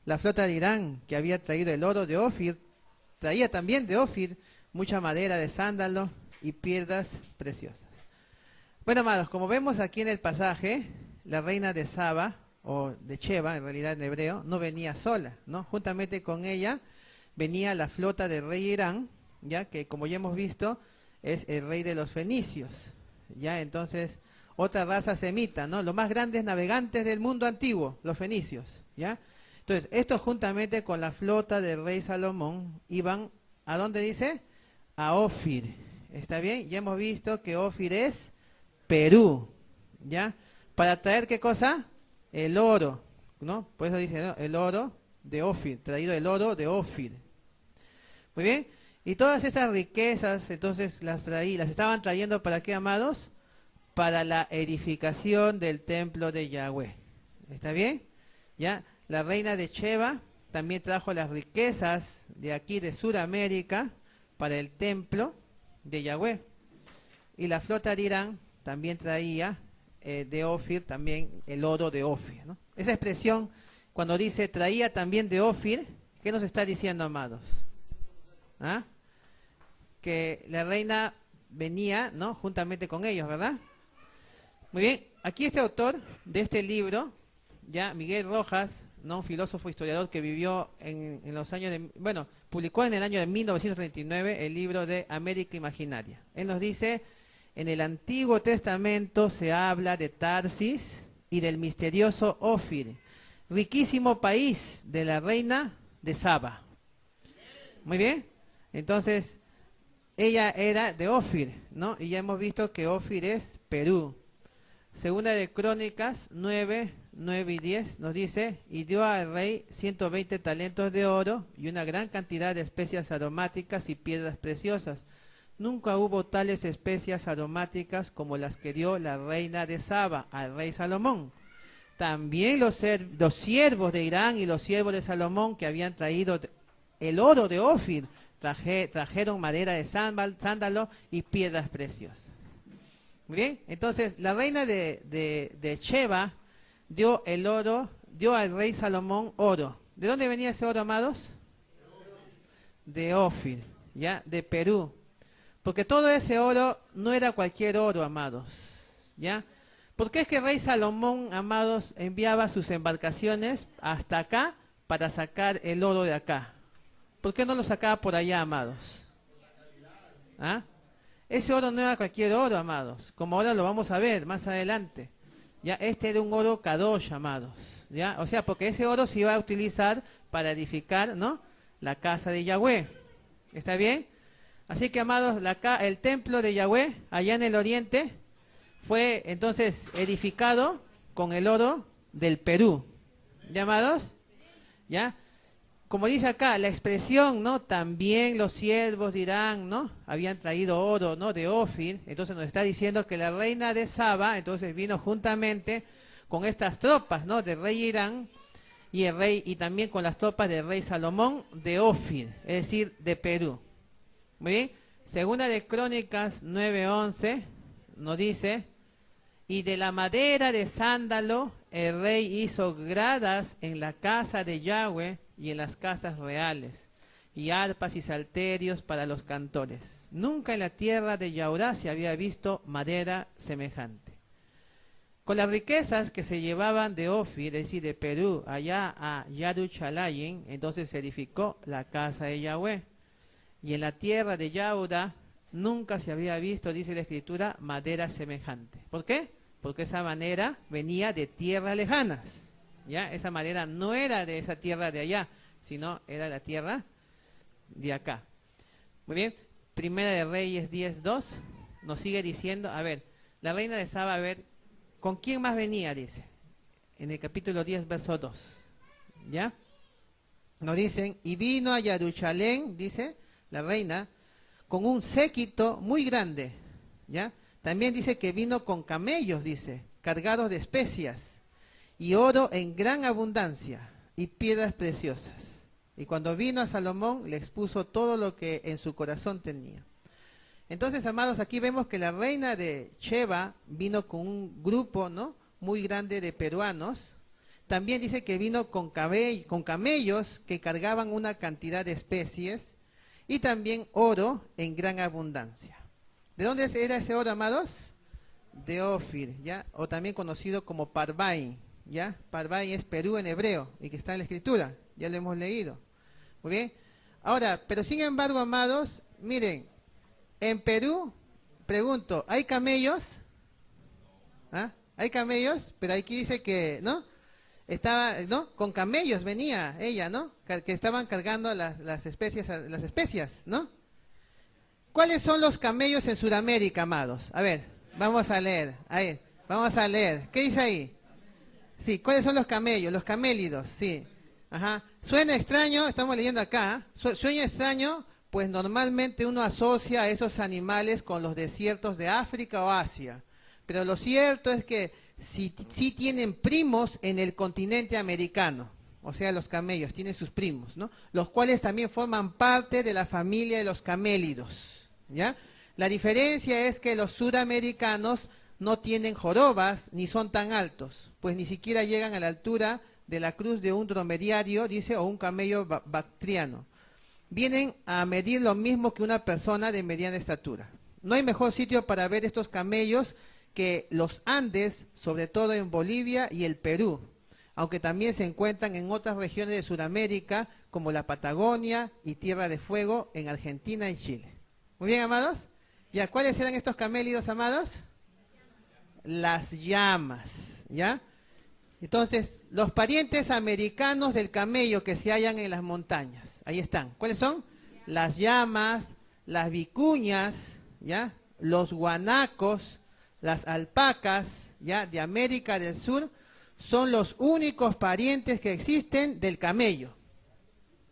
La flota de Irán, que había traído el oro de Ofir, traía también de Ofir mucha madera de sándalo y piedras preciosas. Bueno, amados, como vemos aquí en el pasaje, la reina de Saba, o de Sheba, en realidad en hebreo, no venía sola, ¿no? Juntamente con ella venía la flota del rey Irán, ya que como ya hemos visto, es el rey de los fenicios, ya. Entonces, otra raza semita, ¿no? Los más grandes navegantes del mundo antiguo, los fenicios, ya. Entonces, estos juntamente con la flota del rey Salomón iban, ¿a dónde dice? A Ofir, ¿está bien? Ya hemos visto que Ofir es Perú, ¿ya? Para traer, ¿qué cosa? El oro, ¿no? Por eso dice, ¿no? El oro de Ofir, traído el oro de Ofir. Muy bien. Y todas esas riquezas, entonces las estaban trayendo, ¿para qué, amados? Para la edificación del templo de Yahweh. ¿Está bien? ¿Ya? La reina de Sheba también trajo las riquezas de aquí de Sudamérica para el templo de Yahweh. Y la flota de Irán también traía de Ofir también el oro de Ofir, ¿no? Esa expresión, cuando dice traía también de Ofir, ¿qué nos está diciendo, amados? ¿Ah? Que la reina venía, ¿no? Juntamente con ellos, ¿verdad? Muy bien, aquí este autor de este libro, ya Miguel Rojas, ¿no? Un filósofo historiador que vivió en los años de, bueno, publicó en el año de 1939 el libro de América Imaginaria. Él nos dice: en el Antiguo Testamento se habla de Tarsis y del misterioso Ofir, riquísimo país de la reina de Saba. Muy bien, entonces ella era de Ofir, ¿no? Y ya hemos visto que Ofir es Perú. Segunda de Crónicas 9, 9 y 10 nos dice: y dio al rey 120 talentos de oro y una gran cantidad de especias aromáticas y piedras preciosas. Nunca hubo tales especias aromáticas como las que dio la reina de Saba al rey Salomón. También los siervos de Irán y los siervos de Salomón, que habían traído el oro de Ofir, trajeron madera de sándalo y piedras preciosas. Muy bien, entonces la reina de Sheba dio el oro, dio al rey Salomón oro. ¿De dónde venía ese oro, amados? De Ofir, ya, de Perú. Porque todo ese oro no era cualquier oro, amados, ¿ya? ¿Por qué es que el rey Salomón, amados, enviaba sus embarcaciones hasta acá para sacar el oro de acá? ¿Por qué no lo sacaba por allá, amados? ¿Ah? Ese oro no era cualquier oro, amados, como ahora lo vamos a ver más adelante. Ya, este era un oro kadosh, amados, ¿ya? O sea, porque ese oro se iba a utilizar para edificar, ¿no?, la casa de Yahweh. ¿Está bien? Así que, amados, el templo de Yahweh, allá en el oriente, fue entonces edificado con el oro del Perú. ¿Ya, amados? ¿Ya? Como dice acá, la expresión, ¿no? También los siervos dirán, ¿no? Habían traído oro, ¿no?, de Ofir. Entonces nos está diciendo que la reina de Saba, entonces vino juntamente con estas tropas, ¿no?, del rey Irán y el rey, y también con las tropas del rey Salomón de Ofir, es decir, de Perú. Muy bien, Segunda de Crónicas 9:11 nos dice: y de la madera de sándalo el rey hizo gradas en la casa de Yahweh y en las casas reales, y arpas y salterios para los cantores. Nunca en la tierra de Yahudá se había visto madera semejante. Con las riquezas que se llevaban de Ofir, es decir, de Perú, allá a Yaruchalayin, entonces se edificó la casa de Yahweh. Y en la tierra de Yahudá nunca se había visto, dice la Escritura, madera semejante. ¿Por qué? Porque esa madera venía de tierras lejanas. ¿Ya? Esa madera no era de esa tierra de allá, sino era la tierra de acá. Muy bien, Primera de Reyes 10:2 nos sigue diciendo, a ver, la reina de Saba, a ver, ¿con quién más venía? Dice, en el capítulo 10, verso 2. ¿Ya? Nos dicen, y vino a Jerusalén, dice la reina, con un séquito muy grande. ¿Ya? También dice que vino con camellos, dice, cargados de especias, y oro en gran abundancia, y piedras preciosas. Y cuando vino a Salomón, le expuso todo lo que en su corazón tenía. Entonces, amados, aquí vemos que la reina de Sheba vino con un grupo, ¿no?, muy grande de peruanos. También dice que vino con camellos que cargaban una cantidad de especies y también oro en gran abundancia. ¿De dónde era ese oro, amados? De Ofir, ¿ya? O también conocido como Parvai, ¿ya? Parvai es Perú en hebreo y que está en la escritura, ya lo hemos leído. Muy bien. Ahora, pero sin embargo, amados, miren, en Perú, pregunto, ¿hay camellos? ¿Ah? ¿Hay camellos? Pero aquí dice que, ¿no? Estaba, ¿no? Con camellos venía ella, ¿no? Que estaban cargando las especias, ¿no? ¿Cuáles son los camellos en Sudamérica, amados? A ver, vamos a leer. Ahí, vamos a leer. ¿Qué dice ahí? Sí, ¿cuáles son los camellos? Los camélidos, sí. Ajá. Suena extraño, estamos leyendo acá. Suena extraño, pues normalmente uno asocia a esos animales con los desiertos de África o Asia. Pero lo cierto es que sí tienen primos en el continente americano. O sea, los camellos tienen sus primos, ¿no? Los cuales también forman parte de la familia de los camélidos, ¿ya? La diferencia es que los sudamericanos no tienen jorobas ni son tan altos, pues ni siquiera llegan a la altura de la cruz de un dromediario, dice, o un camello bactriano. Vienen a medir lo mismo que una persona de mediana estatura. No hay mejor sitio para ver estos camellos que los Andes, sobre todo en Bolivia y el Perú, aunque también se encuentran en otras regiones de Sudamérica, como la Patagonia y Tierra de Fuego en Argentina y Chile. Muy bien, amados. ¿Ya cuáles eran estos camélidos, amados? Las llamas, ¿ya? Entonces, los parientes americanos del camello que se hallan en las montañas, ahí están. ¿Cuáles son? Las llamas, las vicuñas, ¿ya? Los guanacos, las alpacas, ¿ya?, de América del Sur, son los únicos parientes que existen del camello.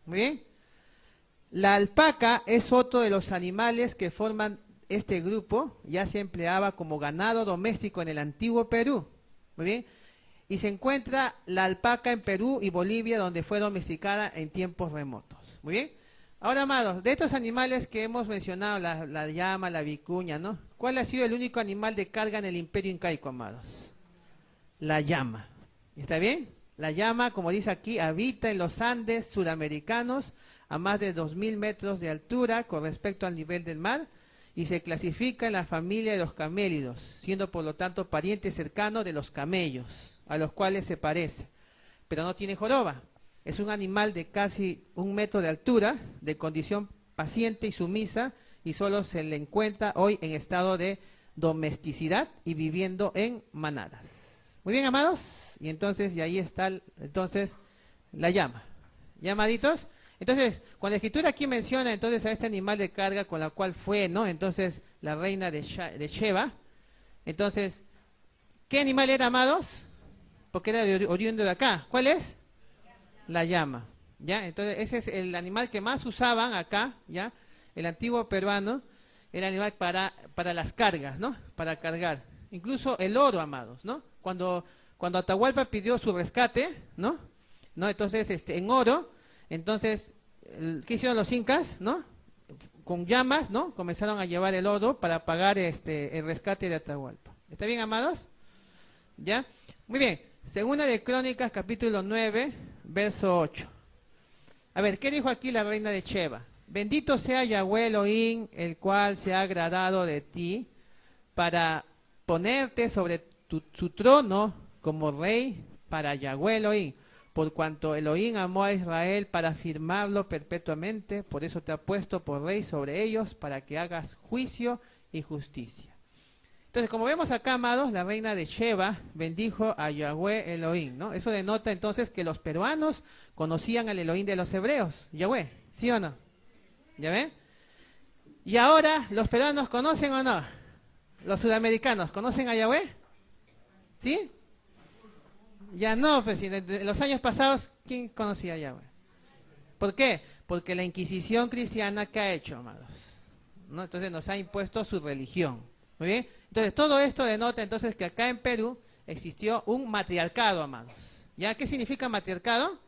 Muy bien. La alpaca es otro de los animales que forman este grupo, ya se empleaba como ganado doméstico en el antiguo Perú. Muy bien. Y se encuentra la alpaca en Perú y Bolivia, donde fue domesticada en tiempos remotos. Muy bien. Ahora, amados, de estos animales que hemos mencionado, la llama, la vicuña, ¿no? ¿Cuál ha sido el único animal de carga en el imperio incaico, amados? La llama. ¿Está bien? La llama, como dice aquí, habita en los Andes sudamericanos a más de 2000 metros de altura con respecto al nivel del mar y se clasifica en la familia de los camélidos, siendo por lo tanto pariente cercano de los camellos, a los cuales se parece, pero no tiene joroba. Es un animal de casi 1 metro de altura, de condición paciente y sumisa, y solo se le encuentra hoy en estado de domesticidad y viviendo en manadas. Muy bien, amados, y entonces, y ahí está, entonces, la llama. ¿Llamaditos? Entonces, cuando la escritura aquí menciona entonces a este animal de carga con la cual fue, ¿no?, entonces, la reina de Sheba, entonces, ¿qué animal era, amados? Porque era oriundo de acá. ¿Cuál es? La llama, ¿ya? Entonces, ese es el animal que más usaban acá, ¿ya? El antiguo peruano era animal para las cargas, ¿no? Para cargar. Incluso el oro, amados, ¿no? Cuando Atahualpa pidió su rescate, ¿no? Entonces, en oro, entonces, ¿qué hicieron los incas, no? Con llamas, ¿no? Comenzaron a llevar el oro para pagar el rescate de Atahualpa. ¿Está bien, amados? ¿Ya? Muy bien. Segunda de Crónicas, capítulo 9, verso 8. A ver, ¿qué dijo aquí la reina de Sheba? Bendito sea Yahweh Elohim, el cual se ha agradado de ti, para ponerte sobre su trono como rey para Yahweh Elohim, por cuanto Elohim amó a Israel para firmarlo perpetuamente, por eso te ha puesto por rey sobre ellos, para que hagas juicio y justicia. Entonces, como vemos acá, amados, la reina de Sheba bendijo a Yahweh Elohim, ¿no? Eso denota entonces que los peruanos conocían al Elohim de los hebreos, Yahweh, ¿sí o no? ¿Ya ven? Y ahora, ¿los peruanos conocen o no? Los sudamericanos, ¿conocen a Yahweh? ¿Sí? Ya no, pues en los años pasados, ¿quién conocía a Yahweh? ¿Por qué? Porque la Inquisición cristiana, ¿qué ha hecho, amados? ¿No? Entonces nos ha impuesto su religión. Muy bien. Entonces todo esto denota entonces que acá en Perú existió un matriarcado, amados. ¿Ya? ¿Qué significa matriarcado?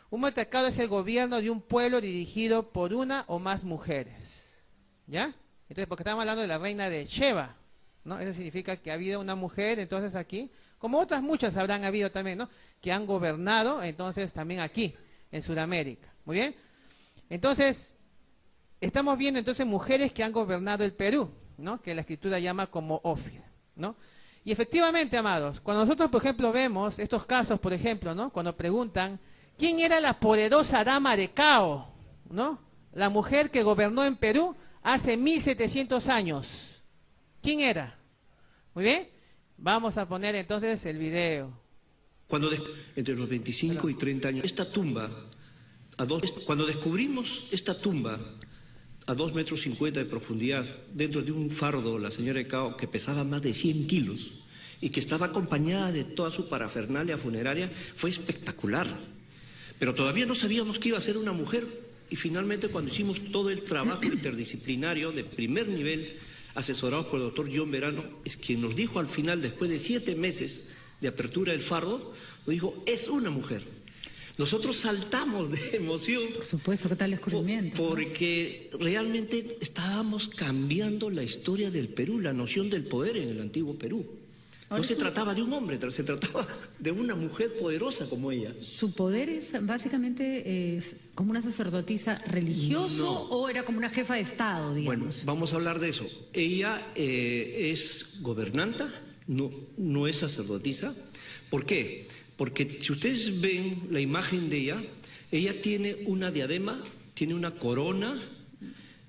Un matriarcado es el gobierno de un pueblo dirigido por una o más mujeres. ¿Ya? Entonces, porque estamos hablando de la reina de Sheba, ¿no? Eso significa que ha habido una mujer, entonces aquí, como otras muchas habrán habido también, ¿no? Que han gobernado, entonces también aquí, en Sudamérica. Muy bien. Entonces, estamos viendo entonces mujeres que han gobernado el Perú, ¿no? Que la escritura llama como Ofir, ¿no? Y efectivamente, amados, cuando nosotros, por ejemplo, vemos estos casos, por ejemplo, ¿no? Cuando preguntan, ¿quién era la poderosa dama de Cao, ¿no? La mujer que gobernó en Perú hace 1700 años. ¿Quién era? Muy bien. Vamos a poner entonces el video. Entre los 25 y 30 años, esta tumba, cuando descubrimos esta tumba a 2,50 metros de profundidad, dentro de un fardo, la señora de Cao, que pesaba más de 100 kilos y que estaba acompañada de toda su parafernalia funeraria, fue espectacular. Pero todavía no sabíamos que iba a ser una mujer, y finalmente cuando hicimos todo el trabajo interdisciplinario de primer nivel, asesorados por el doctor John Verano, es quien nos dijo al final, después de 7 meses de apertura del fardo, nos dijo, es una mujer. Nosotros saltamos de emoción. Por supuesto, ¿qué tal el descubrimiento? Porque realmente estábamos cambiando la historia del Perú, la noción del poder en el antiguo Perú. No se trataba de un hombre, se trataba de una mujer poderosa como ella. ¿Su poder es básicamente como una sacerdotisa religiosa o era como una jefa de Estado, digamos? Bueno, vamos a hablar de eso. Ella es gobernanta, no es sacerdotisa. ¿Por qué? Porque si ustedes ven la imagen de ella tiene una diadema, tiene una corona,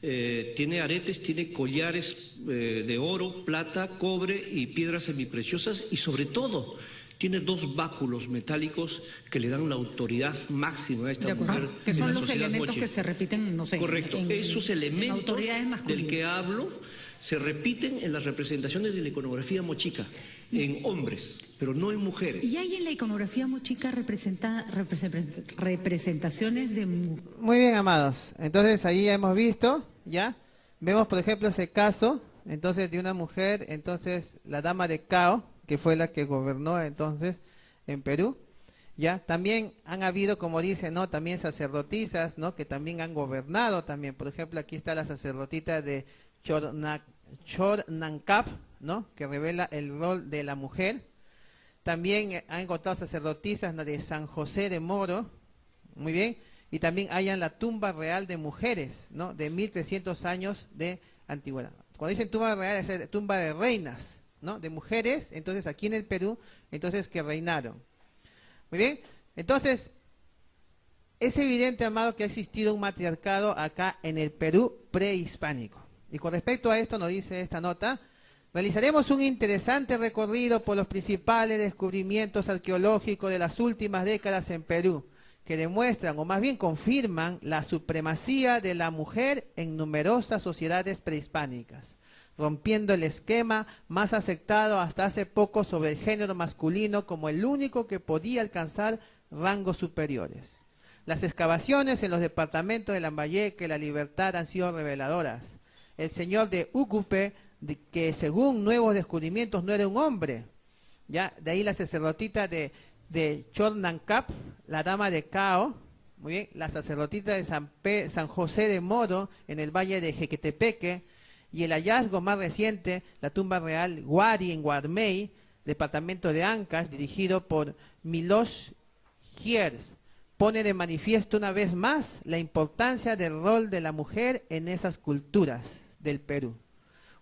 tiene aretes, tiene collares de oro, plata, cobre y piedras semipreciosas, y sobre todo tiene 2 báculos metálicos que le dan la autoridad máxima a esta mujer. Que son los elementos que se repiten, no sé. Correcto, esos elementos del que hablo se repiten en las representaciones de la iconografía mochica, en hombres, pero no en mujeres. ¿Y hay en la iconografía mochica representaciones de mujeres? Muy bien, amados. Entonces ahí hemos visto, ¿ya? Vemos, por ejemplo, ese caso, entonces, de una mujer, entonces, la dama de Cao, que fue la que gobernó entonces en Perú, ¿ya? También han habido, como dice, ¿no? También sacerdotisas, ¿no? Que también han gobernado también. Por ejemplo, aquí está la sacerdotisa de Chornancap, ¿no? Que revela el rol de la mujer. También han encontrado sacerdotisas de San José de Moro, muy bien, y también hayan la tumba real de mujeres, ¿no? De 1300 años de antigüedad. Cuando dicen tumba real, es tumba de reinas, ¿no? De mujeres, entonces aquí en el Perú, entonces que reinaron. Muy bien, entonces es evidente, amado, que ha existido un matriarcado acá en el Perú prehispánico. Y con respecto a esto nos dice esta nota, realizaremos un interesante recorrido por los principales descubrimientos arqueológicos de las últimas décadas en Perú, que demuestran, o más bien confirman, la supremacía de la mujer en numerosas sociedades prehispánicas, rompiendo el esquema más aceptado hasta hace poco sobre el género masculino como el único que podía alcanzar rangos superiores. Las excavaciones en los departamentos de Lambayeque y La Libertad han sido reveladoras. El señor de Ucupe, que según nuevos descubrimientos no era un hombre, ya, de ahí la sacerdotita de Chornancap, la dama de Cao, muy bien, la sacerdotita de San José de Moro en el valle de Jequetepeque, y el hallazgo más reciente, la tumba real Huari en Guarmey, departamento de Ancash, dirigido por Miloš Giers, pone de manifiesto una vez más la importancia del rol de la mujer en esas culturas del Perú.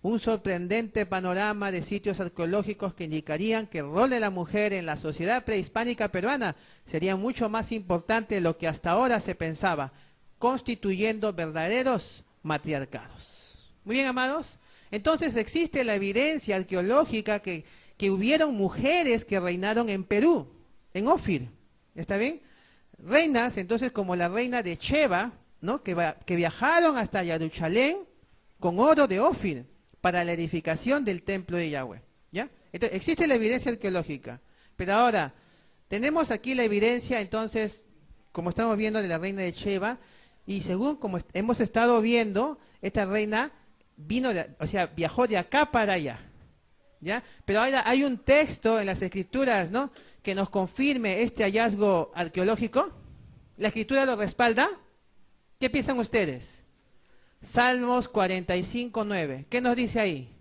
Un sorprendente panorama de sitios arqueológicos que indicarían que el rol de la mujer en la sociedad prehispánica peruana sería mucho más importante de lo que hasta ahora se pensaba, constituyendo verdaderos matriarcados. Muy bien, amados. Entonces existe la evidencia arqueológica que hubieron mujeres que reinaron en Perú, en Ofir. ¿Está bien? Reinas, entonces, como la reina de Sheba, ¿no? que viajaron hasta Jerusalén con oro de Ofir, para la edificación del templo de Yahweh. ¿Ya? Entonces, existe la evidencia arqueológica, pero ahora tenemos aquí la evidencia, entonces, como estamos viendo, de la reina de Sheba, y según como hemos estado viendo, esta reina vino, o sea, viajó de acá para allá. ¿Ya? Pero ahora hay un texto en las escrituras, ¿no?, que nos confirme este hallazgo arqueológico. ¿La escritura lo respalda? ¿Qué piensan ustedes? Salmos 45:9. ¿Qué nos dice ahí?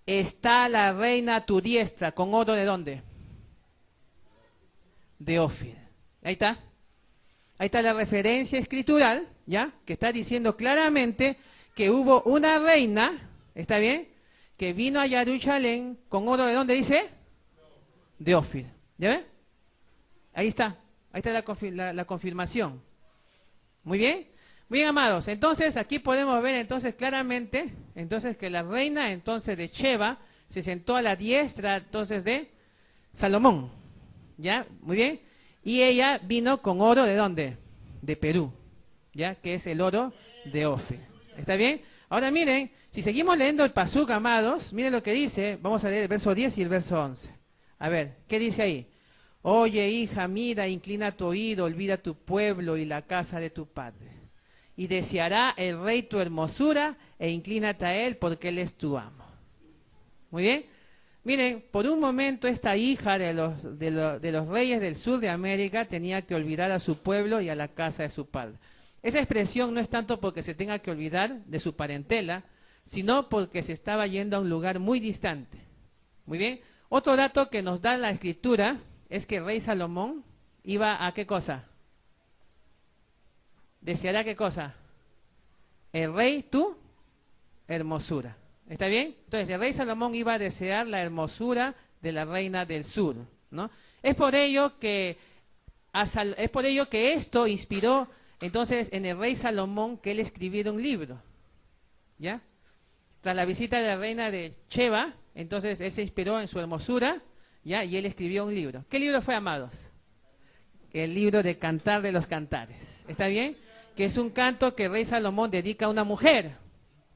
Está la reina a tu diestra, con oro ¿de dónde? De Ofir. Ahí está. Ahí está la referencia escritural, ¿ya? Que está diciendo claramente que hubo una reina, ¿está bien?, que vino a Jerusalén con oro ¿de dónde dice? De Ofir. ¿Ya ven? Ahí está la confirmación. Muy bien. Muy bien, amados. Entonces, aquí podemos ver entonces claramente, entonces, que la reina entonces de Sheba se sentó a la diestra entonces de Salomón. ¿Ya? Muy bien. Y ella vino con oro ¿de dónde? De Perú. ¿Ya? Que es el oro de Ofir. ¿Está bien? Ahora miren, si seguimos leyendo el pasuk, amados, miren lo que dice. Vamos a leer el verso 10 y el verso 11. A ver, ¿qué dice ahí? Oye, hija, mira, inclina tu oído, olvida tu pueblo y la casa de tu padre. Y deseará el rey tu hermosura, e inclínate a él, porque él es tu amo. Muy bien. Miren, por un momento esta hija de los reyes del sur de América tenía que olvidar a su pueblo y a la casa de su padre. Esa expresión no es tanto porque se tenga que olvidar de su parentela, sino porque se estaba yendo a un lugar muy distante. Muy bien. Otro dato que nos da la escritura es que el rey Salomón iba a ¿qué cosa? ¿Deseará qué cosa? El rey tu hermosura. ¿Está bien? Entonces el rey Salomón iba a desear la hermosura de la reina del sur, ¿no? Es por ello que esto inspiró entonces en el rey Salomón que él escribiera un libro. ¿Ya? Tras la visita de la reina de Sheba, entonces él se inspiró en su hermosura, ¿ya? Y él escribió un libro. ¿Qué libro fue, amados? El libro de Cantar de los Cantares. ¿Está bien? Que es un canto que el rey Salomón dedica a una mujer.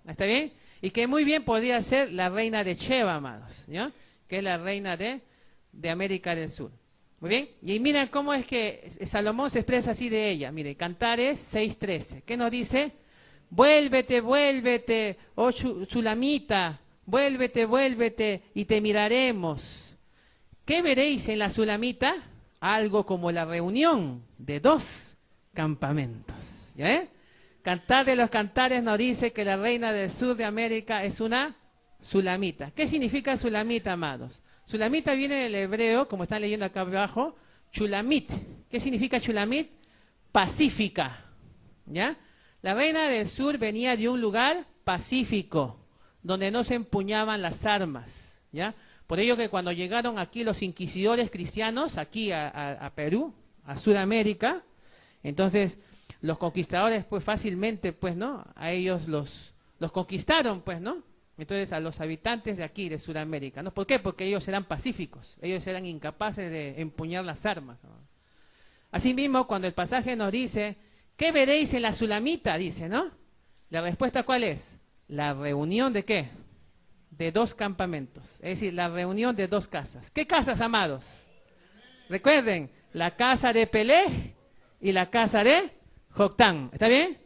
¿Está bien? Y que muy bien podría ser la reina de Sheba, amados, ¿ya? Que es la reina de América del Sur. Muy bien. Y miren cómo es que Salomón se expresa así de ella. Mire, Cantares 6:13. ¿Qué nos dice? Vuélvete, vuélvete, oh Sulamita, vuélvete, vuélvete, y te miraremos. ¿Qué veréis en la Sulamita? Algo como la reunión de dos campamentos. ¿Ya? Cantar de los Cantares nos dice que la reina del sur de América es una Sulamita. ¿Qué significa Sulamita, amados? Sulamita viene del hebreo, como están leyendo acá abajo, Chulamit. ¿Qué significa Chulamit? Pacífica. ¿Ya? La reina del sur venía de un lugar pacífico, donde no se empuñaban las armas, ¿ya? Por ello que cuando llegaron aquí los inquisidores cristianos, aquí a Perú, a Sudamérica, entonces los conquistadores pues fácilmente, pues, ¿no?, a ellos los conquistaron, pues, ¿no? Entonces a los habitantes de aquí, de Sudamérica, ¿no? ¿Por qué? Porque ellos eran pacíficos, ellos eran incapaces de empuñar las armas, ¿no? Asimismo, cuando el pasaje nos dice, ¿qué veréis en la Sulamita? Dice, ¿no? La respuesta, ¿cuál es? La reunión de ¿qué? De dos campamentos, es decir, la reunión de dos casas. ¿Qué casas, amados? Recuerden, la casa de Peleg y la casa de Joctán. ¿Está bien?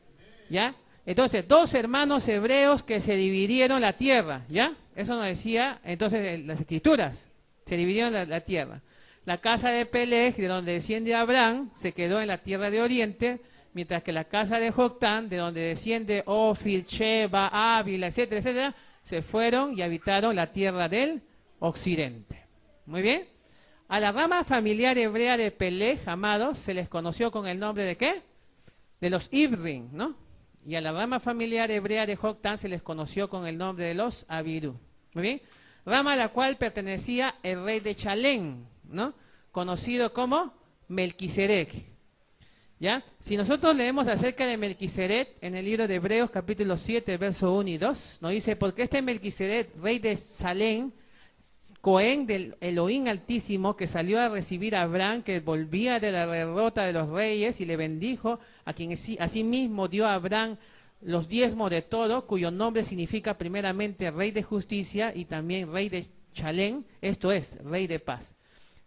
¿Ya? Entonces, dos hermanos hebreos que se dividieron la tierra, ¿ya? Eso nos decía, entonces, en las escrituras, se dividieron la tierra. La casa de Peleg, de donde desciende Abraham, se quedó en la tierra de Oriente, mientras que la casa de Joctán, de donde desciende Ofir, Sheba, Ávila, etcétera, etcétera, se fueron y habitaron la tierra del occidente. Muy bien. A la rama familiar hebrea de Peleg, amados, se les conoció con el nombre de ¿qué? De los Ibrim, ¿no? Y a la rama familiar hebrea de Joctán se les conoció con el nombre de los Abirú. Muy bien. Rama a la cual pertenecía el rey de Chalén, ¿no? Conocido como Melquisedec. ¿Ya? Si nosotros leemos acerca de Melquisedec en el libro de Hebreos capítulo 7, verso 1 y 2, nos dice, porque este Melquisedec, rey de Salem, Cohen del Elohim Altísimo, que salió a recibir a Abraham, que volvía de la derrota de los reyes, y le bendijo, a quien asimismo dio a Abraham los diezmos de todo, cuyo nombre significa primeramente rey de justicia y también rey de Chalén, esto es, rey de paz.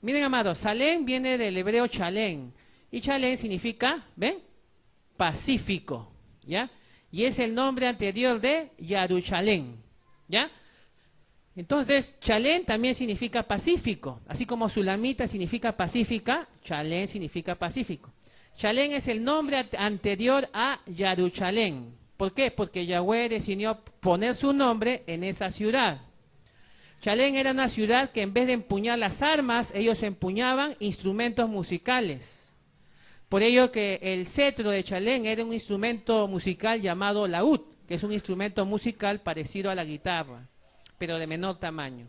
Miren, amados, Salem viene del hebreo Chalén, y Chalén significa, ¿ven? Pacífico, ¿ya? Y es el nombre anterior de Yarushalén, ¿ya? Entonces, Chalén también significa pacífico, así como Sulamita significa pacífica, Chalén significa pacífico. Chalén es el nombre anterior a Yarushalén. ¿Por qué? Porque Yahweh decidió poner su nombre en esa ciudad. Chalén era una ciudad que en vez de empuñar las armas, ellos empuñaban instrumentos musicales. Por ello que el cetro de Chalén era un instrumento musical llamado laúd, que es un instrumento musical parecido a la guitarra, pero de menor tamaño.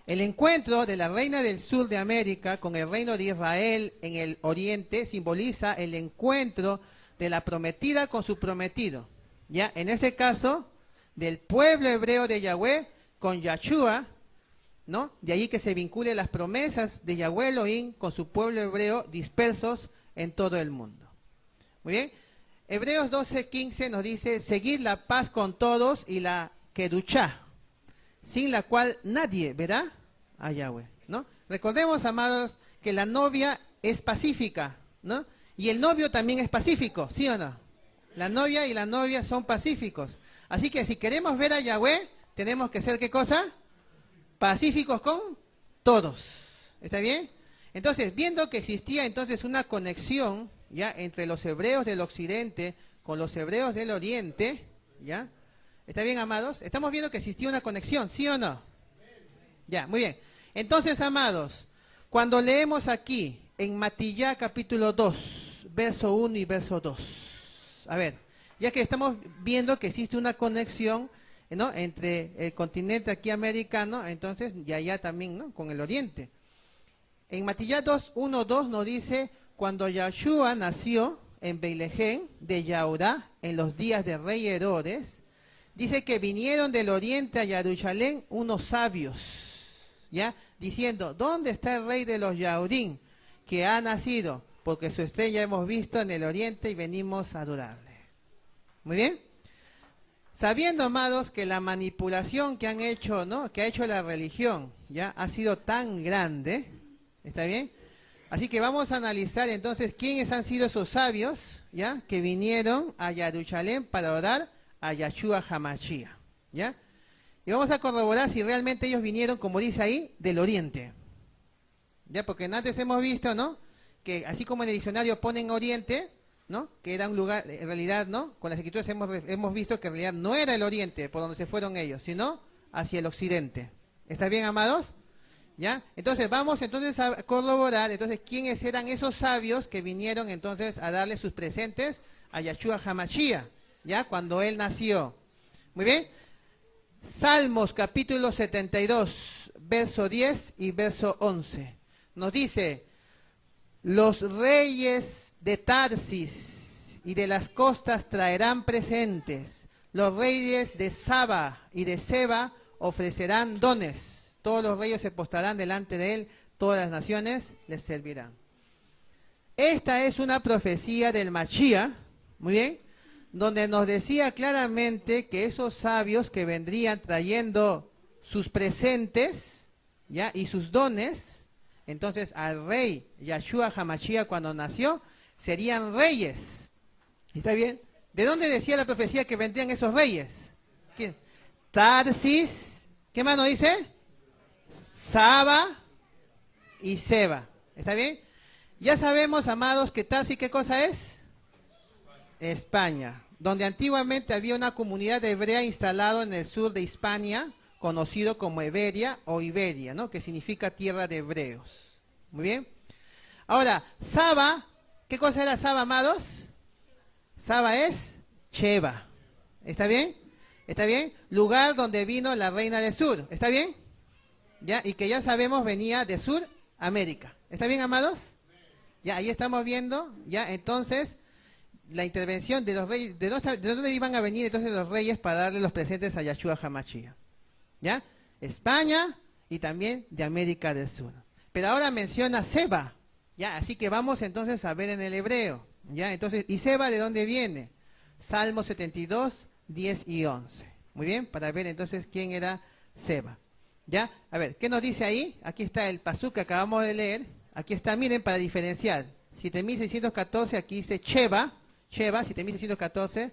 El encuentro de la reina del sur de América con el reino de Israel en el oriente simboliza el encuentro de la prometida con su prometido. Ya, en ese caso, del pueblo hebreo de Yahweh con Yahshua, ¿no? De allí que se vincule las promesas de Yahweh Elohim con su pueblo hebreo dispersos en todo el mundo. Muy bien. Hebreos 12:15 nos dice, seguid la paz con todos y la kedushá, sin la cual nadie verá a Yahweh, ¿no? Recordemos, amados, que la novia es pacífica, ¿no? Y el novio también es pacífico, ¿sí o no? La novia y la novia son pacíficos. Así que si queremos ver a Yahweh, tenemos que ser, ¿qué cosa? Pacíficos con todos. ¿Está bien? Entonces, viendo que existía entonces una conexión, ¿ya? Entre los hebreos del occidente con los hebreos del oriente, ¿ya? ¿Está bien, amados? Estamos viendo que existía una conexión, ¿sí o no? Ya, muy bien. Entonces, amados, cuando leemos aquí en Matillá capítulo 2, verso 1 y verso 2, a ver, ya que estamos viendo que existe una conexión, ¿no? Entre el continente aquí americano, entonces, y allá también, ¿no? Con el oriente. En Matillá 2, 1, 2 nos dice, cuando Yahshua nació en Beilehem de Yahudá, en los días del rey Herodes, dice que vinieron del oriente a Jerusalén unos sabios, ¿ya? Diciendo, ¿dónde está el rey de los Yahudim que ha nacido? Porque su estrella hemos visto en el oriente y venimos a adorarle. Muy bien. Sabiendo, amados, que la manipulación que han hecho, ¿no? Que ha hecho la religión, ¿ya? Ha sido tan grande, ¿está bien? Así que vamos a analizar entonces quiénes han sido esos sabios, ¿ya? Que vinieron a Jerusalén para adorar a Yahshua Hamashiach, ¿ya? Y vamos a corroborar si realmente ellos vinieron, como dice ahí, del oriente, ¿ya? Porque antes hemos visto, ¿no? Que así como en el diccionario ponen oriente, ¿no? Que era un lugar, en realidad, ¿no? Con las escrituras hemos visto que en realidad no era el oriente por donde se fueron ellos, sino hacia el occidente. ¿Está bien, amados? ¿Ya? Entonces vamos entonces a corroborar entonces quiénes eran esos sabios que vinieron entonces a darle sus presentes a Yahshua Hamashiach, ¿ya? Cuando él nació. Muy bien. Salmos capítulo 72, verso 10 y verso 11. Nos dice, los reyes de Tarsis y de las costas traerán presentes. Los reyes de Saba y de Seba ofrecerán dones. Todos los reyes se postrarán delante de él, todas las naciones les servirán. Esta es una profecía del Mashiach, muy bien, donde nos decía claramente que esos sabios que vendrían trayendo sus presentes, ¿ya? Y sus dones, entonces al rey Yahshua Hamashiach cuando nació, serían reyes. ¿Está bien? ¿De dónde decía la profecía que vendrían esos reyes? ¿Quién? Tarsis, ¿qué más nos dice? Saba y Seba. ¿Está bien? Ya sabemos, amados, que Tarsis, ¿qué cosa es? España, donde antiguamente había una comunidad hebrea instalada en el sur de Hispania, conocido como Iberia o Iberia, ¿no? Que significa tierra de hebreos. Muy bien. Ahora, Saba, ¿qué cosa era Saba, amados? Saba es Sheba. ¿Está bien? ¿Está bien? Lugar donde vino la reina del sur. ¿Está bien? ¿Ya? Y que ya sabemos venía de Suramérica. ¿Está bien, amados? Ya, ahí estamos viendo, ya, entonces, la intervención de los reyes, de dónde iban a venir entonces los reyes para darle los presentes a Yahshua Hamashiach. ¿Ya? España y también de América del Sur. Pero ahora menciona Seba, ¿ya? Así que vamos entonces a ver en el hebreo, ¿ya? Entonces, ¿y Seba de dónde viene? Salmo 72, 10 y 11. Muy bien, para ver entonces quién era Seba. ¿Ya? A ver, ¿qué nos dice ahí? Aquí está el pasuk que acabamos de leer. Aquí está, miren, para diferenciar. 7614, aquí dice Sheba, 7614,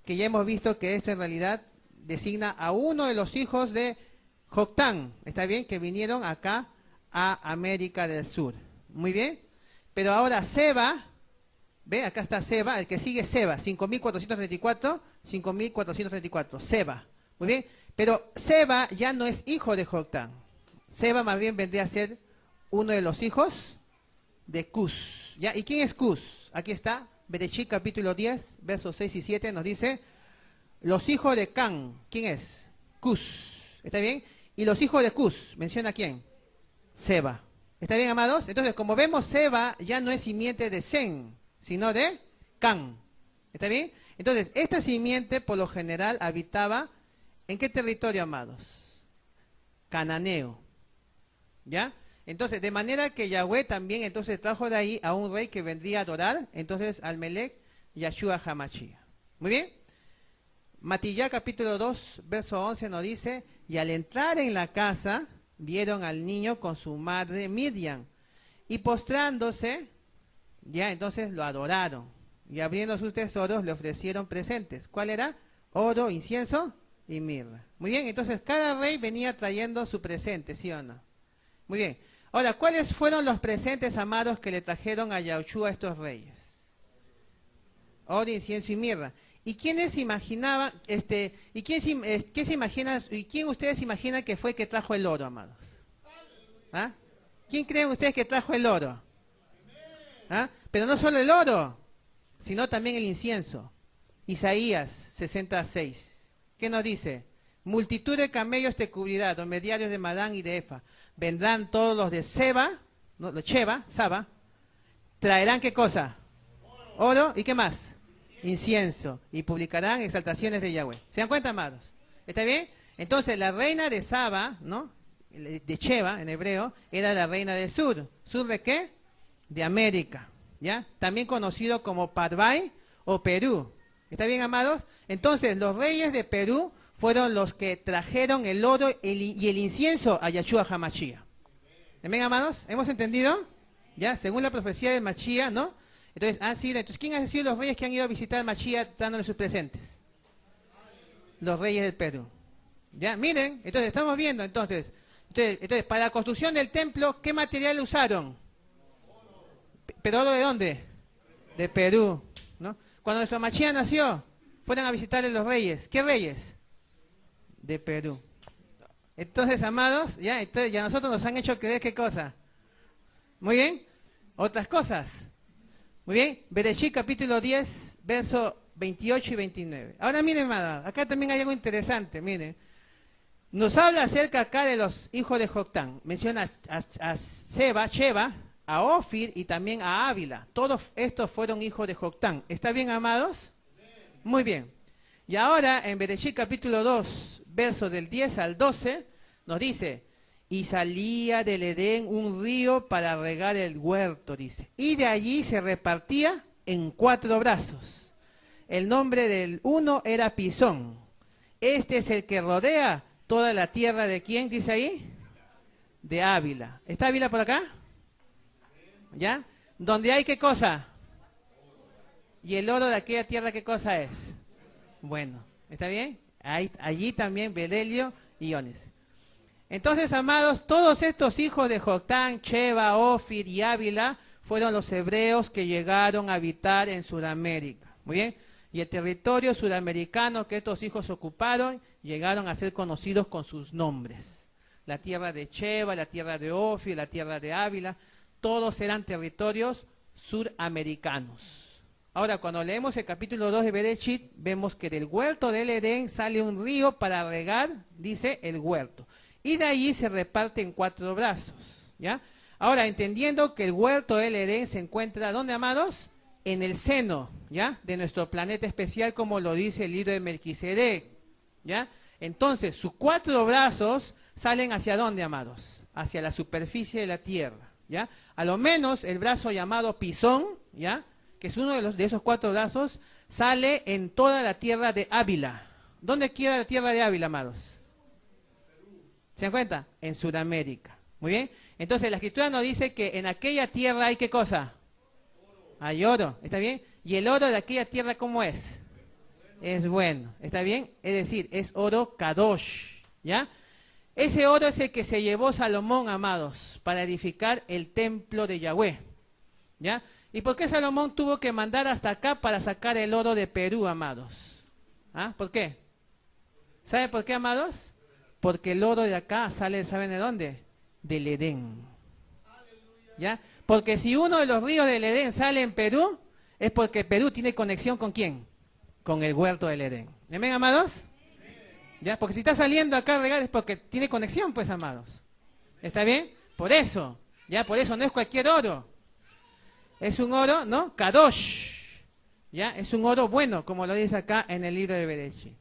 que ya hemos visto que esto en realidad designa a uno de los hijos de Joctán, ¿está bien? Que vinieron acá a América del Sur. Muy bien. Pero ahora Seba, ¿ve? Acá está Seba, el que sigue Seba, 5434, Seba. Muy bien. Pero Seba ya no es hijo de Joctán. Seba más bien vendría a ser uno de los hijos de Cus. ¿Ya? ¿Y quién es Cus? Aquí está, Bereshit capítulo 10, versos 6 y 7 nos dice, los hijos de Can, ¿quién es? Cus. ¿Está bien? Y los hijos de Cus, ¿menciona quién? Seba. ¿Está bien, amados? Entonces, como vemos, Seba ya no es simiente de Sem, sino de Can. ¿Está bien? Entonces, esta simiente, por lo general, habitaba, ¿en qué territorio, amados? Cananeo. ¿Ya? Entonces, de manera que Yahweh también entonces trajo de ahí a un rey que vendría a adorar, entonces al Melech Yahshua HaMashiach. Muy bien. Matillá capítulo 2, verso 11 nos dice, y al entrar en la casa, vieron al niño con su madre Miriam, y postrándose, ya entonces lo adoraron, y abriendo sus tesoros le ofrecieron presentes. ¿Cuál era? Oro, incienso y mirra. Muy bien, entonces cada rey venía trayendo su presente, ¿sí o no? Muy bien. Ahora, ¿cuáles fueron los presentes, amados, que le trajeron a Yahushua a estos reyes? Oro, incienso y mirra. ¿Y quiénes imaginaban, qué se imagina, y quién ustedes imaginan que fue que trajo el oro, amados? ¿Ah? ¿Quién creen ustedes que trajo el oro? ¿Ah? Pero no solo el oro, sino también el incienso. Isaías 66. ¿Qué nos dice? Multitud de camellos te cubrirá, domediarios de Madán y de Efa. Vendrán todos los de Seba, no, los Sheba, Saba. ¿Traerán qué cosa? Oro, ¿y qué más? Incienso, y publicarán exaltaciones de Yahweh. ¿Se dan cuenta, amados? ¿Está bien? Entonces, la reina de Saba, ¿no? De Sheba, en hebreo, era la reina del sur. ¿Sur de qué? De América, ¿ya? También conocido como Parvay o Perú. ¿Está bien, amados? Entonces, los reyes de Perú fueron los que trajeron el oro y el incienso a Yahshua HaMashiach. ¿Amén, amados? ¿Hemos entendido? ¿Ya? Según la profecía del Mashiach, ¿no? Entonces, ¿quién han sido los reyes que han ido a visitar al Mashiach dándole sus presentes? Los reyes del Perú. ¿Ya? Miren, entonces estamos viendo, entonces, para la construcción del templo, ¿qué material usaron? ¿Pero oro de dónde? De Perú, ¿no? Cuando nuestro Mashiach nació, fueron a visitarle los reyes. ¿Qué reyes? De Perú. Entonces, amados, entonces ya nosotros nos han hecho creer qué cosa. Muy bien. Otras cosas. Muy bien, Bereshit capítulo 10, verso 28 y 29. Ahora miren, amados, acá también hay algo interesante, miren. Nos habla acerca acá de los hijos de Joctán. Menciona a Sheba, a Ofir y también a Ávila. Todos estos fueron hijos de Joctán. ¿Está bien, amados? Muy bien. Y ahora en Bereshit capítulo 2, verso del 10 al 12, nos dice... Y salía del Edén un río para regar el huerto, dice. Y de allí se repartía en 4 brazos. El nombre del uno era Pisón. Este es el que rodea toda la tierra de ¿quién? Dice ahí. De Ávila. ¿Está Ávila por acá? ¿Ya? ¿Donde hay qué cosa? ¿Y el oro de aquella tierra qué cosa es? Bueno, ¿está bien? Allí también bedelio y iones. Entonces, amados, todos estos hijos de Joctán, Sheba, Ofir y Ávila fueron los hebreos que llegaron a habitar en Sudamérica. Muy bien. Y el territorio sudamericano que estos hijos ocuparon llegaron a ser conocidos con sus nombres. La tierra de Sheba, la tierra de Ofir, la tierra de Ávila, todos eran territorios suramericanos. Ahora, cuando leemos el capítulo 2 de Bereshit, vemos que del huerto del Edén sale un río para regar, dice, el huerto. Y de allí se reparte en 4 brazos, ¿ya? Ahora, entendiendo que el huerto del Edén se encuentra, ¿dónde, amados? En el seno, ¿ya? De nuestro planeta especial, como lo dice el libro de Melquisedec, ¿ya? Entonces, sus 4 brazos salen ¿hacia dónde, amados? Hacia la superficie de la tierra, ¿ya? A lo menos el brazo llamado Pisón, ¿ya? que es uno de esos 4 brazos, sale en toda la tierra de Ávila. ¿Dónde queda la tierra de Ávila, amados? ¿Se dan cuenta? En Sudamérica. Muy bien. Entonces la Escritura nos dice que en aquella tierra hay ¿qué cosa? Hay oro. ¿Está bien? Y el oro de aquella tierra, ¿cómo es? Es bueno. ¿Está bien? Es decir, es oro kadosh. ¿Ya? Ese oro es el que se llevó Salomón, amados, para edificar el templo de Yahweh. ¿Ya? ¿Y por qué Salomón tuvo que mandar hasta acá para sacar el oro de Perú, amados? ¿Ah? ¿Por qué? ¿Sabe por qué, amados? Porque el oro de acá sale, ¿saben de dónde? Del Edén. ¿Ya? Porque si uno de los ríos del Edén sale en Perú, es porque Perú tiene conexión ¿con quién? Con el huerto del Edén. ¿Amén, amados? ¿Ya? Porque si está saliendo acá regal es porque tiene conexión, pues, amados. ¿Está bien? Por eso. ¿Ya? Por eso no es cualquier oro. Es un oro, ¿no? Kadosh. ¿Ya? Es un oro bueno, como lo dice acá en el libro de Bereshit.